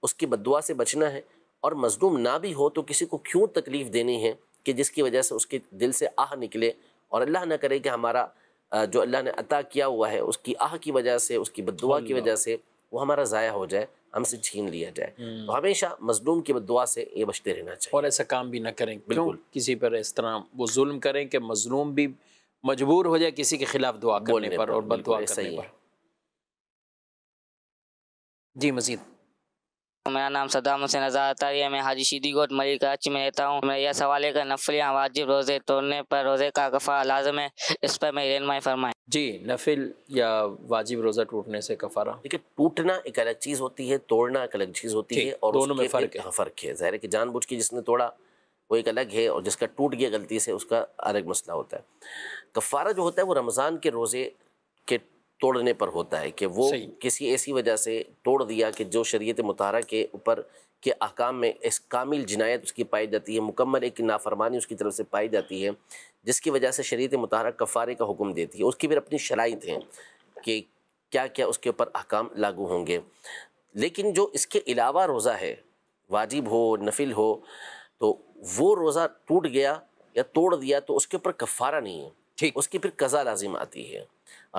اس کی بد دعا سے بچنا ہے، اور مظلوم نہ بھی ہو تو کسی کو کیوں تکلیف دینی ہے کہ جس کی وجہ سے اس کے دل سے آہ نکلے، اور اللہ نہ کرے کہ ہمارا جو اللہ نے عطا کیا ہوا ہے اس کی آہ کی وجہ سے، اس کی بد دعا کی وجہ سے وہ ہمارا ضائع ہو جائے، ہم سے چھین لیا جائے. تو ہمیشہ مظلوم کی بد دعا سے یہ بچتے رہنا چاہیے
اور ایسا کام بھی نہ کریں. بالکل. کسی پر اس طرح وہ ظلم کریں کہ مظلوم بھی مجبور ہو جائے کسی کے خلاف دعا کرنے
بولنے
پر اور بد
بالکل
دعا
ایسا
کرنے
ہی
پر۔
ہے۔
جی مزید۔
میرا نام صدام حسین ازارتاری ہے، میں حاجی شیدی گوٹ ملی کراچی میں رہتا ہوں۔ میرا یہ سوال ہے کہ نفل یا واجب روزے توڑنے پر روزے کا کفارہ لازم ہے، اس پر میری رہنمائی فرمائیں۔
جی، نفل یا واجب روزہ ٹوٹنے سے کفارہ؟
دیکھیے ٹوٹنا ایک الگ چیز ہوتی ہے، توڑنا ایک الگ چیز ہوتی ہے، اور
دونوں میں
اس کے
فرق ہے۔
فرق ہے۔ ظاہر ہے کہ جان بوجھ کے جس نے توڑا وہ ایک الگ ہے، اور جس کا ٹوٹ گیا غلطی سے اس کا الگ مسئلہ ہوتا ہے۔ کفارہ جو ہوتا ہے وہ رمضان کے روزے کے توڑنے پر ہوتا ہے، کہ وہ
صحیح۔
کسی ایسی وجہ سے توڑ دیا کہ جو شریعت مطہرہ کے اوپر کے احکام میں اس کامل جنایت اس کی پائی جاتی ہے، مکمل ایک نافرمانی اس کی طرف سے پائی جاتی ہے، جس کی وجہ سے شریعت مطہرہ کفارے کا حکم دیتی ہے۔ اس کی پھر اپنی شرائط ہیں کہ کیا کیا اس کے اوپر احکام لاگو ہوں گے۔ لیکن جو اس کے علاوہ روزہ ہے، واجب ہو نفل ہو، تو وہ روزہ ٹوٹ گیا یا توڑ دیا تو اس کے اوپر کفارہ نہیں ہے،
ٹھیک۔
اس کی پھر قضا لازم آتی ہے۔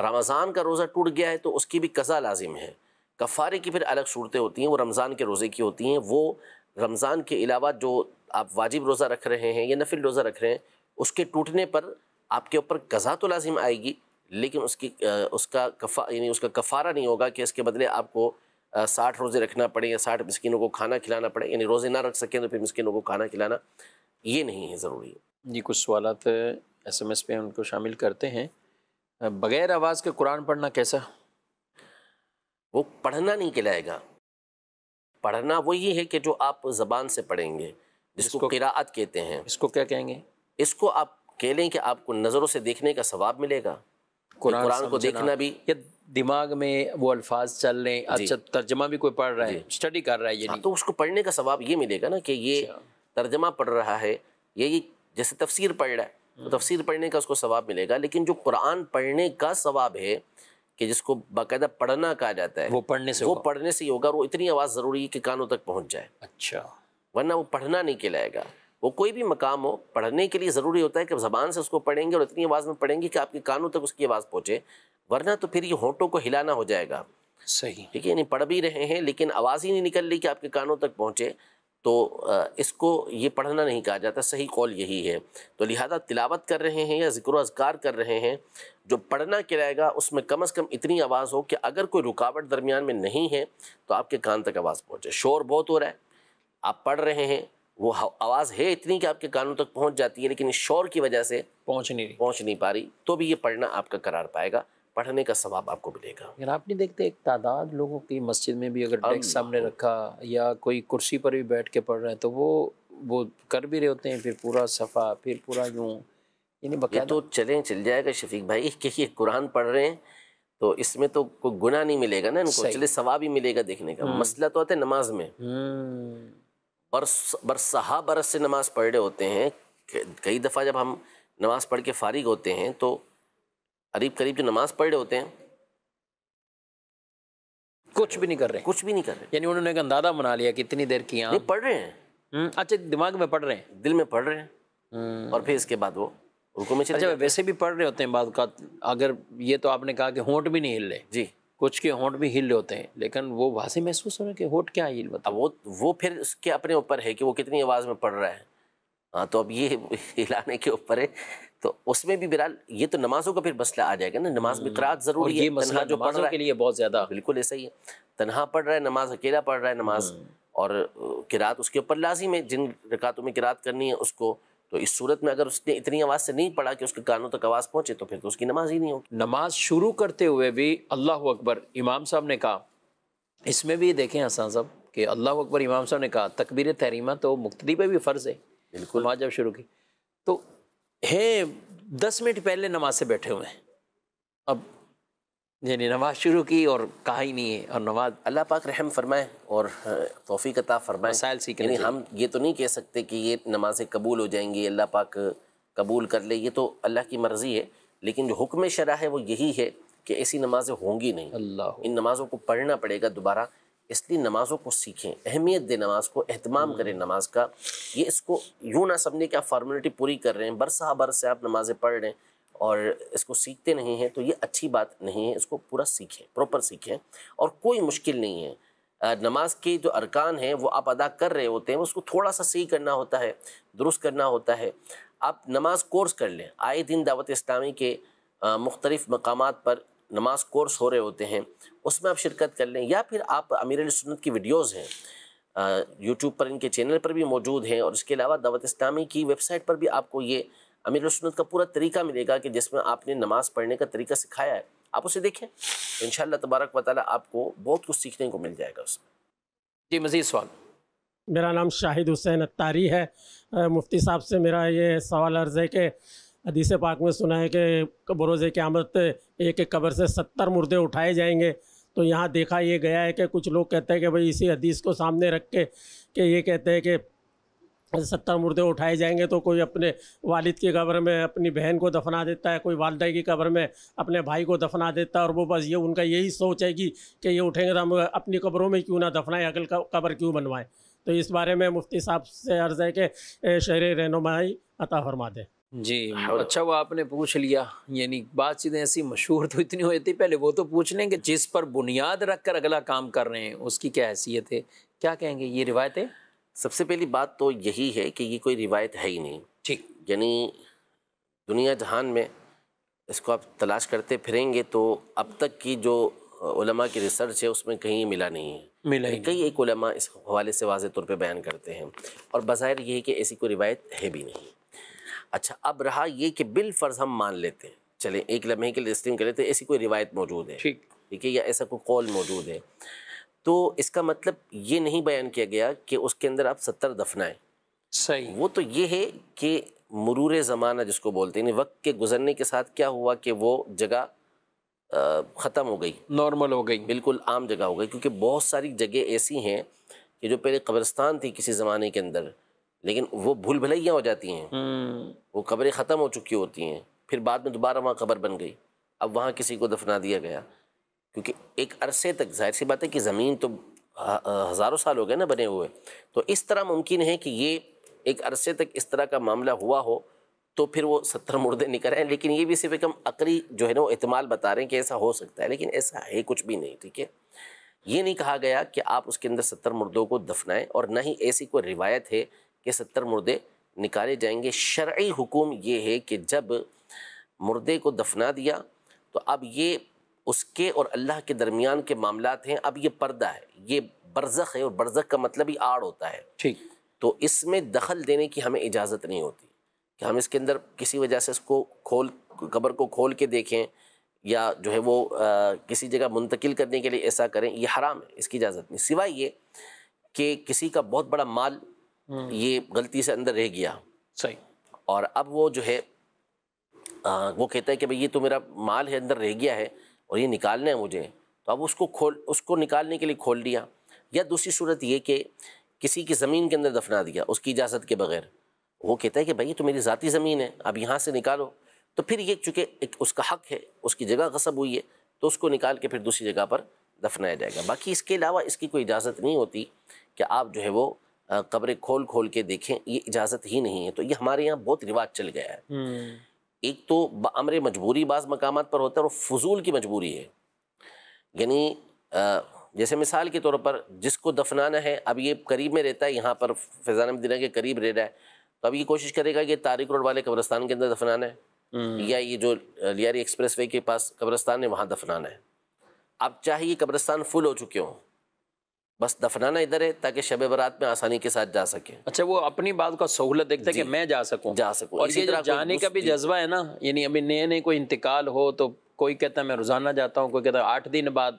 رمضان کا روزہ ٹوٹ گیا ہے تو اس کی بھی قضا لازم ہے۔ کفارے کی پھر الگ صورتیں ہوتی ہیں، وہ رمضان کے روزے کی ہوتی ہیں۔ وہ رمضان کے علاوہ جو آپ واجب روزہ رکھ رہے ہیں یا نفل روزہ رکھ رہے ہیں، اس کے ٹوٹنے پر آپ کے اوپر قضا تو لازم آئے گی، لیکن اس کا کفارہ نہیں ہوگا کہ اس کے بدلے آپ کو 60 روزے رکھنا پڑے یا 60 مسکینوں کو کھانا کھلانا پڑے، یعنی روزے نہ رکھ سکیں تو پھر مسکینوں کو کھانا کھلانا، یہ نہیں ہے ضروری۔
جی کچھ سوالات ایس ایم ایس پہ ان کو شامل کرتے ہیں۔ بغیر آواز کے قرآن پڑھنا کیسا؟
وہ پڑھنا نہیں کہلائے گا۔ پڑھنا وہی ہے کہ جو آپ زبان سے پڑھیں گے، جس کو قراءت کہتے ہیں۔
اس کو کیا کہیں گے؟
اس کو آپ کہہ لیں کہ آپ کو نظروں سے دیکھنے کا ثواب ملے گا، قرآن کو دیکھنا بھی،
یا دماغ میں وہ الفاظ چل رہے ہیں، اچھا ترجمہ بھی کوئی پڑھ رہا ہے، اسٹڈی کر رہا ہے، یعنی
تو اس کو پڑھنے کا ثواب یہ ملے گا نا کہ یہ ترجمہ پڑھ رہا ہے، یہ جیسے تفسیر پڑھ رہا ہے تو تفسیر پڑھنے کا اس کو ثواب ملے گا۔ لیکن جو قرآن پڑھنے کا ثواب ہے کہ جس کو باقاعدہ پڑھنا کہا جاتا ہے،
وہ پڑھنے سے
ہی ہوگا، اور وہ اتنی آواز ضروری ہے کہ کانوں تک پہنچ جائے،
اچھا،
ورنہ وہ پڑھنا نہیں کہلائے گا۔ وہ کوئی بھی مقام ہو، پڑھنے کے لیے ضروری ہوتا ہے کہ زبان سے اس کو پڑھیں گے اور اتنی آواز میں پڑھیں گے کہ آپ کے کانوں تک اس کی آواز پہنچے، ورنہ تو پھر یہ ہونٹوں کو ہلانا ہو جائے گا۔
صحیح،
ٹھیک ہے، یعنی پڑھ بھی رہے ہیں لیکن آواز ہی نہیں نکل رہی کہ آپ کے کانوں تک پہنچے، تو اس کو یہ پڑھنا نہیں کہا جاتا۔ صحیح قول یہی ہے۔ تو لہذا تلاوت کر رہے ہیں یا ذکر و اذکار کر رہے ہیں، جو پڑھنا کہلائے گا اس میں کم از کم اتنی آواز ہو کہ اگر کوئی رکاوٹ درمیان میں نہیں ہے تو آپ کے کان تک آواز پہنچے۔ شور بہت ہو رہا ہے، آپ پڑھ رہے ہیں، وہ آواز ہے اتنی کہ آپ کے کانوں تک پہنچ جاتی ہے، لیکن اس شور کی وجہ سے
پہنچ نہیں
پا رہی، تو بھی یہ پڑھنا آپ کا قرار پائے گا، پڑھنے کا ثواب آپ کو ملے گا۔
اگر آپ نہیں دیکھتے ایک تعداد لوگوں کی مسجد میں بھی اگر ڈیسک سامنے رکھا یا کوئی کرسی پر بھی بیٹھ کے پڑھ رہے ہیں تو وہ کر بھی رہے ہوتے ہیں، پھر پورا صفحہ، پھر پورا یوں، یعنی
یہ تو چل جائے گا شفیق بھائی کہ یہ قرآن پڑھ رہے ہیں تو اس میں تو کوئی گناہ نہیں ملے گا نا ان کو، چلے ثواب ہی ملے گا دیکھنے کا۔ مسئلہ تو آتا ہے نماز میں، برسہ برس سے نماز پڑھ رہے ہوتے ہیں، کئی دفعہ جب ہم نماز پڑھ کے فارغ ہوتے ہیں تو قریب جو نماز پڑھ رہے ہوتے ہیں
کچھ بھی نہیں کر رہے، یعنی انہوں نے ایک اندازہ بنا لیا کہ اتنی دیر کی
نہیں پڑھ رہے ہیں،
اچھا دماغ میں پڑھ رہے ہیں،
دل میں پڑھ رہے ہیں، اور پھر اس کے بعد وہ رکوع میں چلے
اچھا
جاتے ہیں۔
ویسے بھی پڑھ رہے ہوتے ہیں بعض اوقات، اگر یہ تو آپ نے کہا کہ ہونٹ بھی نہیں ہل رہے،
جی
کچھ کے ہونٹ بھی ہل رہے ہوتے ہیں، لیکن وہ واضح محسوس ہو رہا ہے کہ ہونٹ کیا ہل ہوتا
اب وہ پھر اس کے اپنے اوپر ہے کہ وہ کتنی آواز میں پڑھ رہا ہے، ہاں تو اب یہ ہلانے کے اوپر ہے، تو اس میں بھی بہرحال یہ تو نمازوں کا پھر مسئلہ آ جائے گا نا، نماز میں قرات ضروری ہے،
یہ مسئلہ
تنہا جو پڑھ
نمازوں
رہا
کے
ہے
لیے بہت زیادہ،
بالکل ایسا ہی ہے، تنہا پڑھ رہا ہے نماز، اکیلا پڑھ رہا ہے نماز، اور قرات اس کے اوپر لازم ہے، جن رکعتوں میں قرات کرنی ہے اس کو، تو اس صورت میں اگر اس نے اتنی آواز سے نہیں پڑھا کہ اس کے کانوں تک آواز پہنچے تو پھر تو اس کی نماز ہی نہیں ہوگی۔
نماز شروع کرتے ہوئے بھی اللہ اکبر امام صاحب نے کہا، اس میں بھی دیکھیں حسن صاحب کہ اللہ اکبر امام صاحب نے کہا، تکبیر تحریمہ تو مقتدی پہ بھی فرض ہے،
بالکل
نماز جب شروع کی تو ہے 10 منٹ پہلے نماز سے بیٹھے ہوئے ہیں، اب یعنی نماز شروع کی اور کہا ہی نہیں ہے، اور نماز
اللہ پاک رحم فرمائے اور توفیق عطا فرمائے۔
مسائل سیکھنے
یعنی ہم یہ تو نہیں کہہ سکتے کہ یہ نمازیں قبول ہو جائیں گی، اللہ پاک قبول کر لے، یہ تو اللہ کی مرضی ہے، لیکن جو حکم شرع ہے وہ یہی ہے کہ ایسی نمازیں ہوں گی نہیں،
اللہ
ان نمازوں کو پڑھنا پڑے گا دوبارہ، اس لیے نمازوں کو سیکھیں، اہمیت دیں نماز کو، اہتمام کریں نماز کا، یہ اس کو یوں نہ سمجھیں کہ آپ فارمیلٹی پوری کر رہے ہیں، برسہ برس سے آپ نمازیں پڑھ رہے ہیں اور اس کو سیکھتے نہیں ہیں، تو یہ اچھی بات نہیں ہے، اس کو پورا سیکھیں، پراپر سیکھیں، اور کوئی مشکل نہیں ہے، نماز کے جو ارکان ہیں وہ آپ ادا کر رہے ہوتے ہیں، اس کو تھوڑا سا صحیح کرنا ہوتا ہے، درست کرنا ہوتا ہے، آپ نماز کورس کر لیں. آئے دن دعوت اسلامی کے مختلف مقامات پر نماز کورس ہو رہے ہوتے ہیں، اس میں آپ شرکت کر لیں. یا پھر آپ امیر اہل سنت کی ویڈیوز ہیں یوٹیوب پر، ان کے چینل پر بھی موجود ہیں، اور اس کے علاوہ دعوت اسلامی کی ویب سائٹ پر بھی آپ کو یہ امیر اہل سنت کا پورا طریقہ ملے گا کہ جس میں آپ نے نماز پڑھنے کا طریقہ سکھایا ہے. آپ اسے دیکھیں، انشاءاللہ تبارک و تعالیٰ آپ کو بہت کچھ سیکھنے کو مل جائے گا اس میں.
جی مزید سوال.
میرا نام شاہد حسین اتاری ہے. مفتی صاحب سے میرا یہ سوال عرض ہے کہ حدیث پاک میں سنا ہے کہ بروز قیامت ایک ایک قبر سے 70 مردے اٹھائے جائیں گے. تو یہاں دیکھا یہ گیا ہے کہ کچھ لوگ کہتے ہیں کہ بھئی اسی حدیث کو سامنے رکھ کے کہ یہ کہتے ہیں کہ 70 مردے اٹھائے جائیں گے، تو کوئی اپنے والد کی قبر میں اپنی بہن کو دفنا دیتا ہے، کوئی والدہ کی قبر میں اپنے بھائی کو دفنا دیتا ہے، اور وہ بس یہ ان کا یہی سوچ ہے کہ یہ اٹھیں گے تو ہم اپنی قبروں میں کیوں نہ دفنائیں، عقل کا قبر کیوں بنوائیں. تو اس بارے میں مفتی صاحب سے عرض ہے کہ شرعی رہنمائی عطا فرما دیں.
جی اچھا، وہ آپ نے پوچھ لیا. یعنی بات چیزیں ایسی مشہور تو اتنی ہوئی تھی، پہلے وہ تو پوچھ لیں کہ جس پر بنیاد رکھ کر اگلا کام کر رہے ہیں اس کی کیا حیثیت ہے، کیا کہیں گے یہ روایت ہے؟
سب سے پہلی بات تو یہی ہے کہ یہ کوئی روایت ہے ہی نہیں.
ٹھیک.
یعنی دنیا جہان میں اس کو آپ تلاش کرتے پھریں گے تو اب تک کی جو علماء کی ریسرچ ہے اس میں کہیں ملا نہیں ہے. کئی ایک علماء اس حوالے سے واضح طور پہ بیان کرتے ہیں، اور بظاہر یہ ہے کہ ایسی کوئی روایت ہے بھی نہیں. اچھا، اب رہا یہ کہ بالفرض ہم مان لیتے ہیں، چلیں ایک لمحے کے لیے تسلیم کر لیتے ہیں ایسی کوئی روایت موجود ہے، ٹھیک ہے، یا ایسا کوئی قول موجود ہے، تو اس کا مطلب یہ نہیں بیان کیا گیا کہ اس کے اندر آپ 70 دفنائیں.
صحیح.
وہ تو یہ ہے کہ مرور زمانہ جس کو بولتے ہیں، وقت کے گزرنے کے ساتھ کیا ہوا کہ وہ جگہ ختم ہو گئی،
نارمل ہو گئی، بالکل
عام جگہ ہو گئی. کیونکہ بہت ساری جگہ ایسی ہیں کہ جو پہلے قبرستان تھی کسی زمانے کے اندر، لیکن وہ بھول بھلائیاں ہو جاتی ہیں، وہ قبریں ختم ہو چکی ہوتی ہیں، پھر بعد میں دوبارہ وہاں قبر بن گئی، اب وہاں کسی کو دفنا دیا گیا. کیونکہ ایک عرصے تک ظاہر سی بات ہے کہ زمین تو ہزاروں سال ہو گئے نا بنے ہوئے، تو اس طرح ممکن ہے کہ یہ ایک عرصے تک اس طرح کا معاملہ ہوا ہو تو پھر وہ 70 مردے نکل آئے. لیکن یہ بھی صرف ایک ہم عقلی جو ہے نا وہ احتمال بتا رہے ہیں کہ ایسا ہو سکتا ہے، لیکن ایسا ہے کچھ بھی نہیں. ٹھیک ہے، یہ نہیں کہا گیا کہ آپ اس کے اندر 70 مردوں کو دفنائیں، اور نہ ہی ایسی کوئی روایت ہے کہ 70 مردے نکالے جائیں گے. شرعی حکم یہ ہے کہ جب مردے کو دفنا دیا تو اب یہ اس کے اور اللہ کے درمیان کے معاملات ہیں، اب یہ پردہ ہے، یہ برزخ ہے، اور برزخ کا مطلب ہی آڑ ہوتا ہے.
ٹھیک.
تو اس میں دخل دینے کی ہمیں اجازت نہیں ہوتی کہ ہم اس کے اندر کسی وجہ سے اس کو قبر کو کھول کے دیکھیں، یا جو ہے وہ کسی جگہ منتقل کرنے کے لیے ایسا کریں. یہ حرام ہے، اس کی اجازت نہیں، سوائے یہ کہ کسی کا بہت بڑا مال یہ غلطی سے اندر رہ گیا.
صحیح.
اور اب وہ جو ہے وہ کہتا ہے کہ بھئی یہ تو میرا مال ہے اندر رہ گیا ہے اور یہ نکالنا ہے مجھے، تو اب اس کو نکالنے کے لیے کھول دیا. یا دوسری صورت یہ کہ کسی کی زمین کے اندر دفنا دیا اس کی اجازت کے بغیر. وہ کہتا ہے کہ بھئی یہ تو میری ذاتی زمین ہے، اب یہاں سے نکالو. تو پھر یہ چونکہ ایک اس کا حق ہے، اس کی جگہ غصب ہوئی ہے، تو اس کو نکال کے پھر دوسری جگہ پر دفنایا جائے گا. باقی اس کے علاوہ اس کی کوئی اجازت نہیں ہوتی کہ آپ جو ہے وہ قبریں کھول کے دیکھیں، یہ اجازت ہی نہیں ہے. تو یہ ہمارے یہاں بہت رواج چل گیا ہے. ایک تو بامر مجبوری بعض مقامات پر ہوتا ہے، اور فضول کی مجبوری ہے. یعنی جیسے مثال کے طور پر جس کو دفنانا ہے، اب یہ قریب میں رہتا ہے، یہاں پر فیضان مدینہ کے قریب رہ رہا ہے، تو اب یہ کوشش کرے گا کہ طارق روڈ والے قبرستان کے اندر دفنانا ہے، یا یہ جو لیاری ایکسپریس وے کے پاس قبرستان ہے وہاں دفنانا ہے. اب چاہے یہ قبرستان فل ہو چکے ہوں، بس دفنانا ادھر ہے تاکہ شب برات میں آسانی کے ساتھ جا سکے.
اچھا، وہ اپنی بات کا سہولت دیکھتا ہے کہ میں جا سکوں. اور یہ جو جانے کا بھی جذبہ ہے نا، یعنی ابھی نئے کوئی انتقال ہو تو کوئی کہتا ہے میں روزانہ جاتا ہوں، کوئی کہتا ہے 8 دن بعد،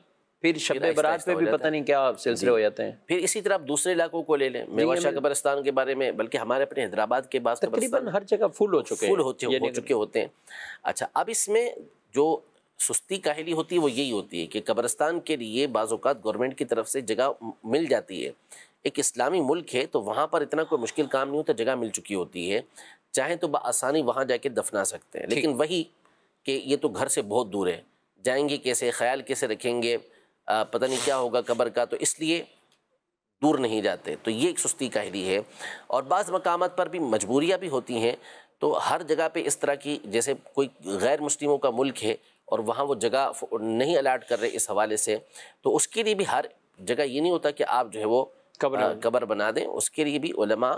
پھر شب برات پہ بھی پتہ نہیں کیا سلسلے ہو جاتے ہیں.
پھر اسی طرح دوسرے علاقوں کو لے لیں، میوہ شاہ قبرستان کے بارے میں، بلکہ ہمارے اپنے حیدرآباد کے بعض
تقریباً ہر جگہ فل ہو چکے
ہوتے ہیں. اچھا، اب اس میں جو سستی کاہلی ہوتی ہے وہ یہی ہوتی ہے کہ قبرستان کے لیے بعض اوقات گورنمنٹ کی طرف سے جگہ مل جاتی ہے. ایک اسلامی ملک ہے تو وہاں پر اتنا کوئی مشکل کام نہیں ہوتا، جگہ مل چکی ہوتی ہے، چاہیں تو بآسانی وہاں جا کے دفنا سکتے ہیں. لیکن وہی کہ یہ تو گھر سے بہت دور ہے، جائیں گے کیسے، خیال کیسے رکھیں گے، پتہ نہیں کیا ہوگا قبر کا، تو اس لیے دور نہیں جاتے. تو یہ ایک سستی کاہلی ہے. اور بعض مقامات پر بھی مجبوریاں بھی ہوتی ہیں، تو ہر جگہ پہ اس طرح کی، جیسے کوئی غیر مسلموں کا ملک ہے اور وہاں وہ جگہ نہیں الاٹ کر رہے اس حوالے سے، تو اس کے لیے بھی ہر جگہ یہ نہیں ہوتا کہ آپ جو ہے وہ قبر بنا دیں. اس کے لیے بھی علماء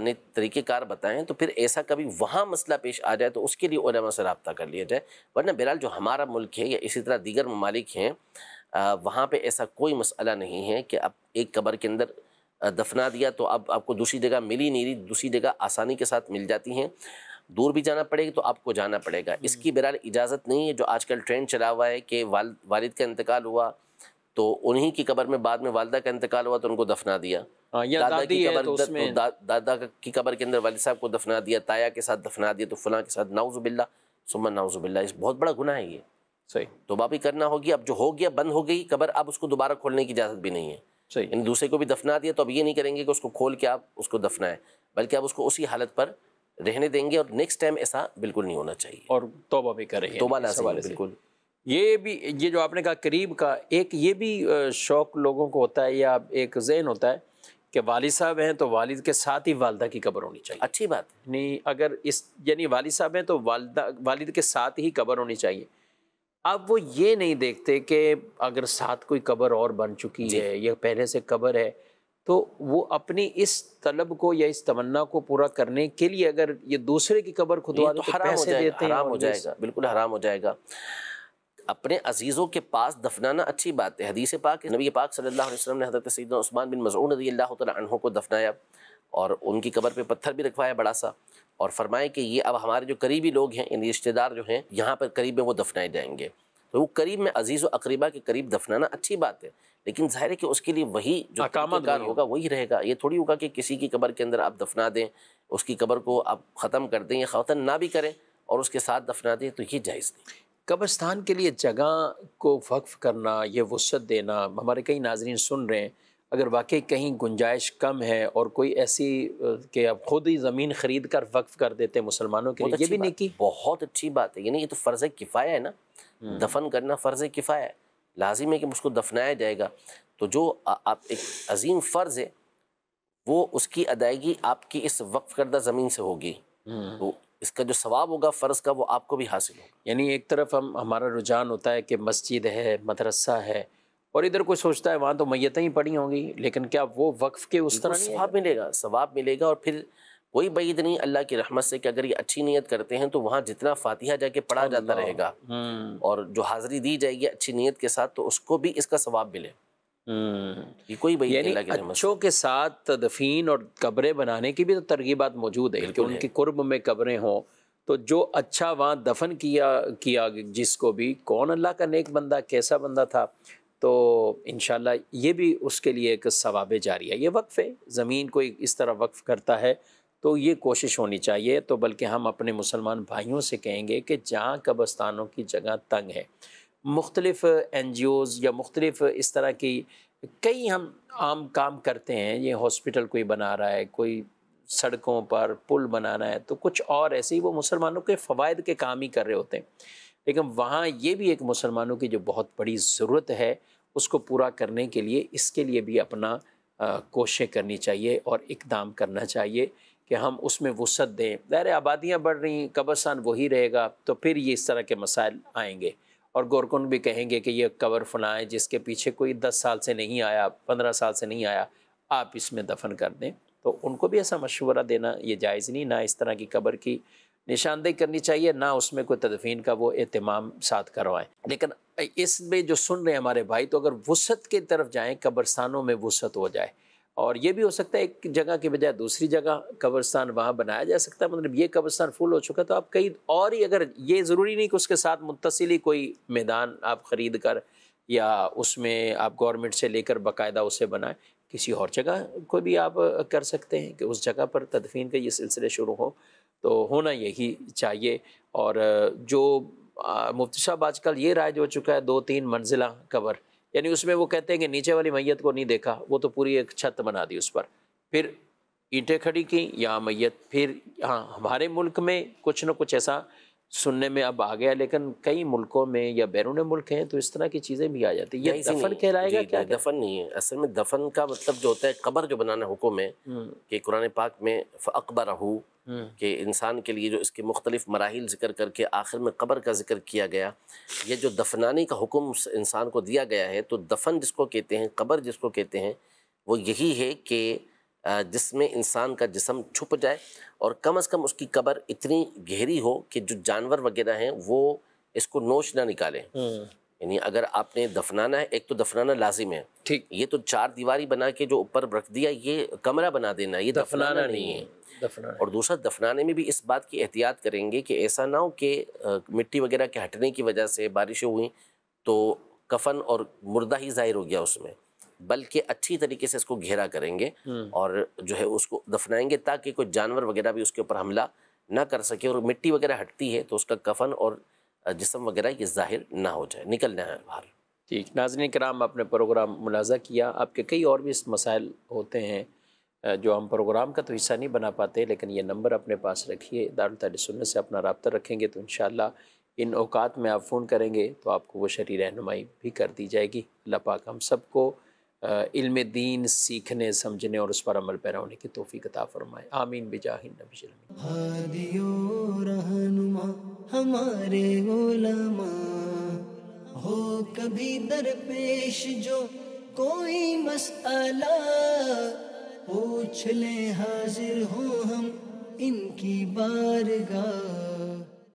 نے طریقہ کار بتائیں تو پھر ایسا کبھی وہاں مسئلہ پیش آ جائے تو اس کے لیے علماء سے رابطہ کر لیا جائے. ورنہ بہرحال جو ہمارا ملک ہے یا اسی طرح دیگر ممالک ہیں وہاں پہ ایسا کوئی مسئلہ نہیں ہے کہ اب ایک قبر کے اندر دفنا دیا تو اب آپ کو دوسری جگہ مل ہی نہیں رہی، دوسری جگہ آسانی کے ساتھ مل جاتی ہیں. دور بھی جانا پڑے گا تو آپ کو جانا پڑے گا. اس کی بہرحال اجازت نہیں ہے. جو آج کل ٹرینڈ چلا ہوا ہے کہ والد کا انتقال ہوا تو انہی کی قبر میں بعد میں والدہ کا انتقال ہوا تو ان کو دفنا دیا، دادا کی قبر دادا کی قبر کے اندر والد صاحب کو دفنا دیا، تایا کے ساتھ دفنا دیا تو فلاں کے ساتھ، نعوذ باللہ ثم نعوذ باللہ. اس بہت بڑا گناہ ہے یہ.
صحیح
توبہ بھی کرنا ہوگی. اب جو ہو گیا بند ہو گئی قبر، اب اس کو دوبارہ کھولنے کی اجازت بھی نہیں ہے.
صحیح.
یعنی دوسرے کو بھی دفنا دیا تو اب یہ نہیں کریں گے کہ اس کو کھول کے آپ اس کو دفنائیں، بلکہ اب اس کو اسی حالت پر رہنے دیں گے. اور نیکسٹ ٹائم ایسا بالکل نہیں ہونا چاہیے
اور توبہ بھی کریں گے.
توبہ لازم ہے بالکل.
یہ جو آپ نے کہا قریب کا، ایک یہ بھی شوق لوگوں کو ہوتا ہے یا ایک ذہن ہوتا ہے کہ والد صاحب ہیں تو والد کے ساتھ ہی والدہ کی قبر ہونی چاہیے.
اچھی بات ہے.
نہیں اگر یعنی والد صاحب ہیں تو والد کے ساتھ ہی قبر ہونی چاہیے. اب وہ یہ نہیں دیکھتے کہ اگر ساتھ کوئی قبر اور بن چکی ہے یا پہلے سے قبر ہے تو وہ اپنی اس طلب کو یا اس تمنا کو پورا کرنے کے لیے اگر یہ دوسرے کی قبر کھدوا دے تو پیسے دیتے ہیں.
حرام ہو جائے گا، بالکل حرام ہو جائے گا. اپنے عزیزوں کے پاس دفنانا اچھی بات ہے. حدیث پاک نبی پاک صلی اللہ علیہ وسلم نے حضرت سیدنا عثمان بن مظعون رضی اللہ تعالیٰ عنہ کو دفنایا اور ان کی قبر پہ پتھر بھی رکھوایا بڑا سا، اور فرمائے کہ یہ اب ہمارے جو قریبی لوگ ہیں، یعنی رشتہ دار جو ہیں یہاں پر قریب میں وہ دفنائے جائیں گے. تو وہ قریب میں عزیز و اقربا کے قریب دفنانا اچھی بات ہے، لیکن ظاہر ہے کہ اس کے لیے وہی جو کار ہوگا وہی رہے گا. یہ تھوڑی ہوگا کہ کسی کی قبر کے اندر آپ دفنا دیں، اس کی قبر کو آپ ختم کر دیں یا ختم نہ بھی کریں اور اس کے ساتھ دفنا دیں، تو یہ جائز نہیں.
قبرستان کے لیے جگہ کو وقف کرنا، یہ وسعت دینا، ہمارے کئی ناظرین سن رہے ہیں، اگر واقعی کہیں گنجائش کم ہے اور کوئی ایسی کہ اب خود ہی زمین خرید کر وقف کر دیتے ہیں مسلمانوں کے لیے، یہ بھی نیکی
بہت اچھی بات ہے. یعنی یہ تو فرض کفایہ ہے نا، دفن کرنا فرض کفایہ ہے. لازم ہے کہ اس کو دفنایا جائے گا. تو جو آپ ایک عظیم فرض ہے وہ اس کی ادائیگی آپ کی اس وقف کردہ زمین سے ہوگی، تو اس کا جو ثواب ہوگا فرض کا وہ آپ کو بھی حاصل ہوگا.
یعنی ایک طرف ہمارا رجحان ہوتا ہے کہ مسجد ہے، مدرسہ ہے، اور ادھر کوئی سوچتا ہے وہاں تو میتیں ہی پڑی ہوں گی، لیکن کیا وہ وقف کے اس طرح نہیں
ثواب ملے گا؟ ثواب ملے گا. اور پھر کوئی بعید نہیں اللہ کی رحمت سے کہ اگر یہ اچھی نیت کرتے ہیں تو وہاں جتنا فاتحہ جا کے پڑھا جاتا رہے گا اور جو حاضری دی جائے گی اچھی نیت کے ساتھ تو اس کو بھی اس کا ثواب ملے. یہ کوئی بعید نہیں. اللہ کی رحمت
اچھوں کے ساتھ تدفین اور قبریں بنانے کی بھی تو ترغیبات موجود ہے کہ ان کی قرب میں قبریں ہوں، تو جو اچھا وہاں دفن کیا جس کو بھی، کون اللہ کا نیک بندہ، کیسا بندہ تھا، تو انشاءاللہ یہ بھی اس کے لیے ایک ثواب جاری ہے. یہ وقف ہے، زمین کوئی اس طرح وقف کرتا ہے تو یہ کوشش ہونی چاہیے. تو بلکہ ہم اپنے مسلمان بھائیوں سے کہیں گے کہ جہاں قبرستانوں کی جگہ تنگ ہے، مختلف NGOs یا مختلف اس طرح کی کئی ہم عام کام کرتے ہیں. یہ ہاسپٹل کوئی بنا رہا ہے، کوئی سڑکوں پر پل بنانا ہے، تو کچھ اور ایسے ہی وہ مسلمانوں کے فوائد کے کام ہی کر رہے ہوتے ہیں. لیکن وہاں یہ بھی ایک مسلمانوں کی جو بہت بڑی ضرورت ہے اس کو پورا کرنے کے لیے، اس کے لیے بھی اپنا کوششیں کرنی چاہیے اور اقدام کرنا چاہیے کہ ہم اس میں وسعت دیں. ظاہر آبادیاں بڑھ رہی ہیں، قبرستان وہی رہے گا تو پھر یہ اس طرح کے مسائل آئیں گے، اور گورکن بھی کہیں گے کہ یہ قبر فلاں ہے جس کے پیچھے کوئی 10 سال سے نہیں آیا، 15 سال سے نہیں آیا، آپ اس میں دفن کر دیں. تو ان کو بھی ایسا مشورہ دینا یہ جائز نہیں. نہ اس طرح کی قبر کی نشاندہی کرنی چاہیے، نہ اس میں کوئی تدفین کا وہ اہتمام ساتھ کروائیں. لیکن اس میں جو سن رہے ہیں ہمارے بھائی، تو اگر وسعت کی طرف جائیں، قبرستانوں میں وسعت ہو جائے، اور یہ بھی ہو سکتا ہے ایک جگہ کے بجائے دوسری جگہ قبرستان وہاں بنایا جا سکتا ہے. مطلب یہ قبرستان فل ہو چکا تو آپ کئی اور ہی، اگر یہ ضروری نہیں کہ اس کے ساتھ متصل ہی کوئی میدان آپ خرید کر یا اس میں آپ گورنمنٹ سے لے کر باقاعدہ اسے بنائیں، کسی اور جگہ کو بھی آپ کر سکتے ہیں کہ اس جگہ پر تدفین کا یہ سلسلے شروع ہو. تو ہونا یہی چاہیے. اور جو مفتی صاحب آج کل یہ رائج ہو چکا ہے 2-3 منزلہ قبر، یعنی اس میں وہ کہتے ہیں کہ نیچے والی میت کو نہیں دیکھا، وہ تو پوری ایک چھت بنا دی اس پر، پھر اینٹیں کھڑی کی یا میت. پھر ہاں ہمارے ملک میں کچھ نہ کچھ ایسا سننے میں اب آ گیا، لیکن کئی ملکوں میں یا بیرون ملک ہیں تو اس طرح کی چیزیں بھی آ جاتی ہیں. یہ دفن کہلائے گا کیا؟
دفن نہیں ہے اصل میں. دفن کا مطلب جو ہوتا ہے قبر جو بنانا حکم ہے کہ قرآن پاک میں فَأَقْبَرَهُ کہ انسان کے لیے جو اس کے مختلف مراحل ذکر کر کے آخر میں قبر کا ذکر کیا گیا. یہ جو دفنانے کا حکم انسان کو دیا گیا ہے، تو دفن جس کو کہتے ہیں، قبر جس کو کہتے ہیں، وہ یہی ہے کہ جس میں انسان کا جسم چھپ جائے اور کم از کم اس کی قبر اتنی گہری ہو کہ جو جانور وغیرہ ہیں وہ اس کو نوچ نہ نکالیں. یعنی اگر آپ نے دفنانا ہے، ایک تو دفنانا لازم ہے،
ٹھیک،
یہ تو 4 دیواری بنا کے جو اوپر رکھ دیا یہ کمرہ بنا دینا، یہ دفنانا نہیں ہے.
دفنانا.
اور دوسرا دفنانے میں بھی اس بات کی احتیاط کریں گے کہ ایسا نہ ہو کہ مٹی وغیرہ کے ہٹنے کی وجہ سے بارشیں ہوئیں تو کفن اور مردہ ہی ظاہر ہو گیا اس میں، بلکہ اچھی طریقے سے اس کو گھیرا کریں گے اور جو ہے اس کو دفنائیں گے تاکہ کوئی جانور وغیرہ بھی اس کے اوپر حملہ نہ کر سکے. اور مٹی وغیرہ ہٹتی ہے تو اس کا کفن اور جسم وغیرہ یہ ظاہر نہ ہو جائے، نکلنا ہے باہر.
ٹھیک. ناظرین کرام، آپ نے پروگرام ملاحظہ کیا، آپ کے کئی اور بھی اس مسائل ہوتے ہیں جو ہم پروگرام کا تو حصہ نہیں بنا پاتے، لیکن یہ نمبر اپنے پاس رکھیے، دارالتحریر سنت سے اپنا رابطہ رکھیں گے تو انشاءاللہ ان اوقات میں آپ فون کریں گے تو آپ کو وہ شرعی رہنمائی بھی کر دی جائے گی. اللہ پاک ہم سب کو علم دین سیکھنے، سمجھنے اور اس پر عمل پیرا ہونے کی توفیق عطا فرمائے. آمین بجاہ النبی.
ہادی و رہنما ہمارے علماء، ہو کبھی درپیش جو کوئی مسئلہ، پوچھ لیں حاضر ہوں ہم ان کی بارگاہ.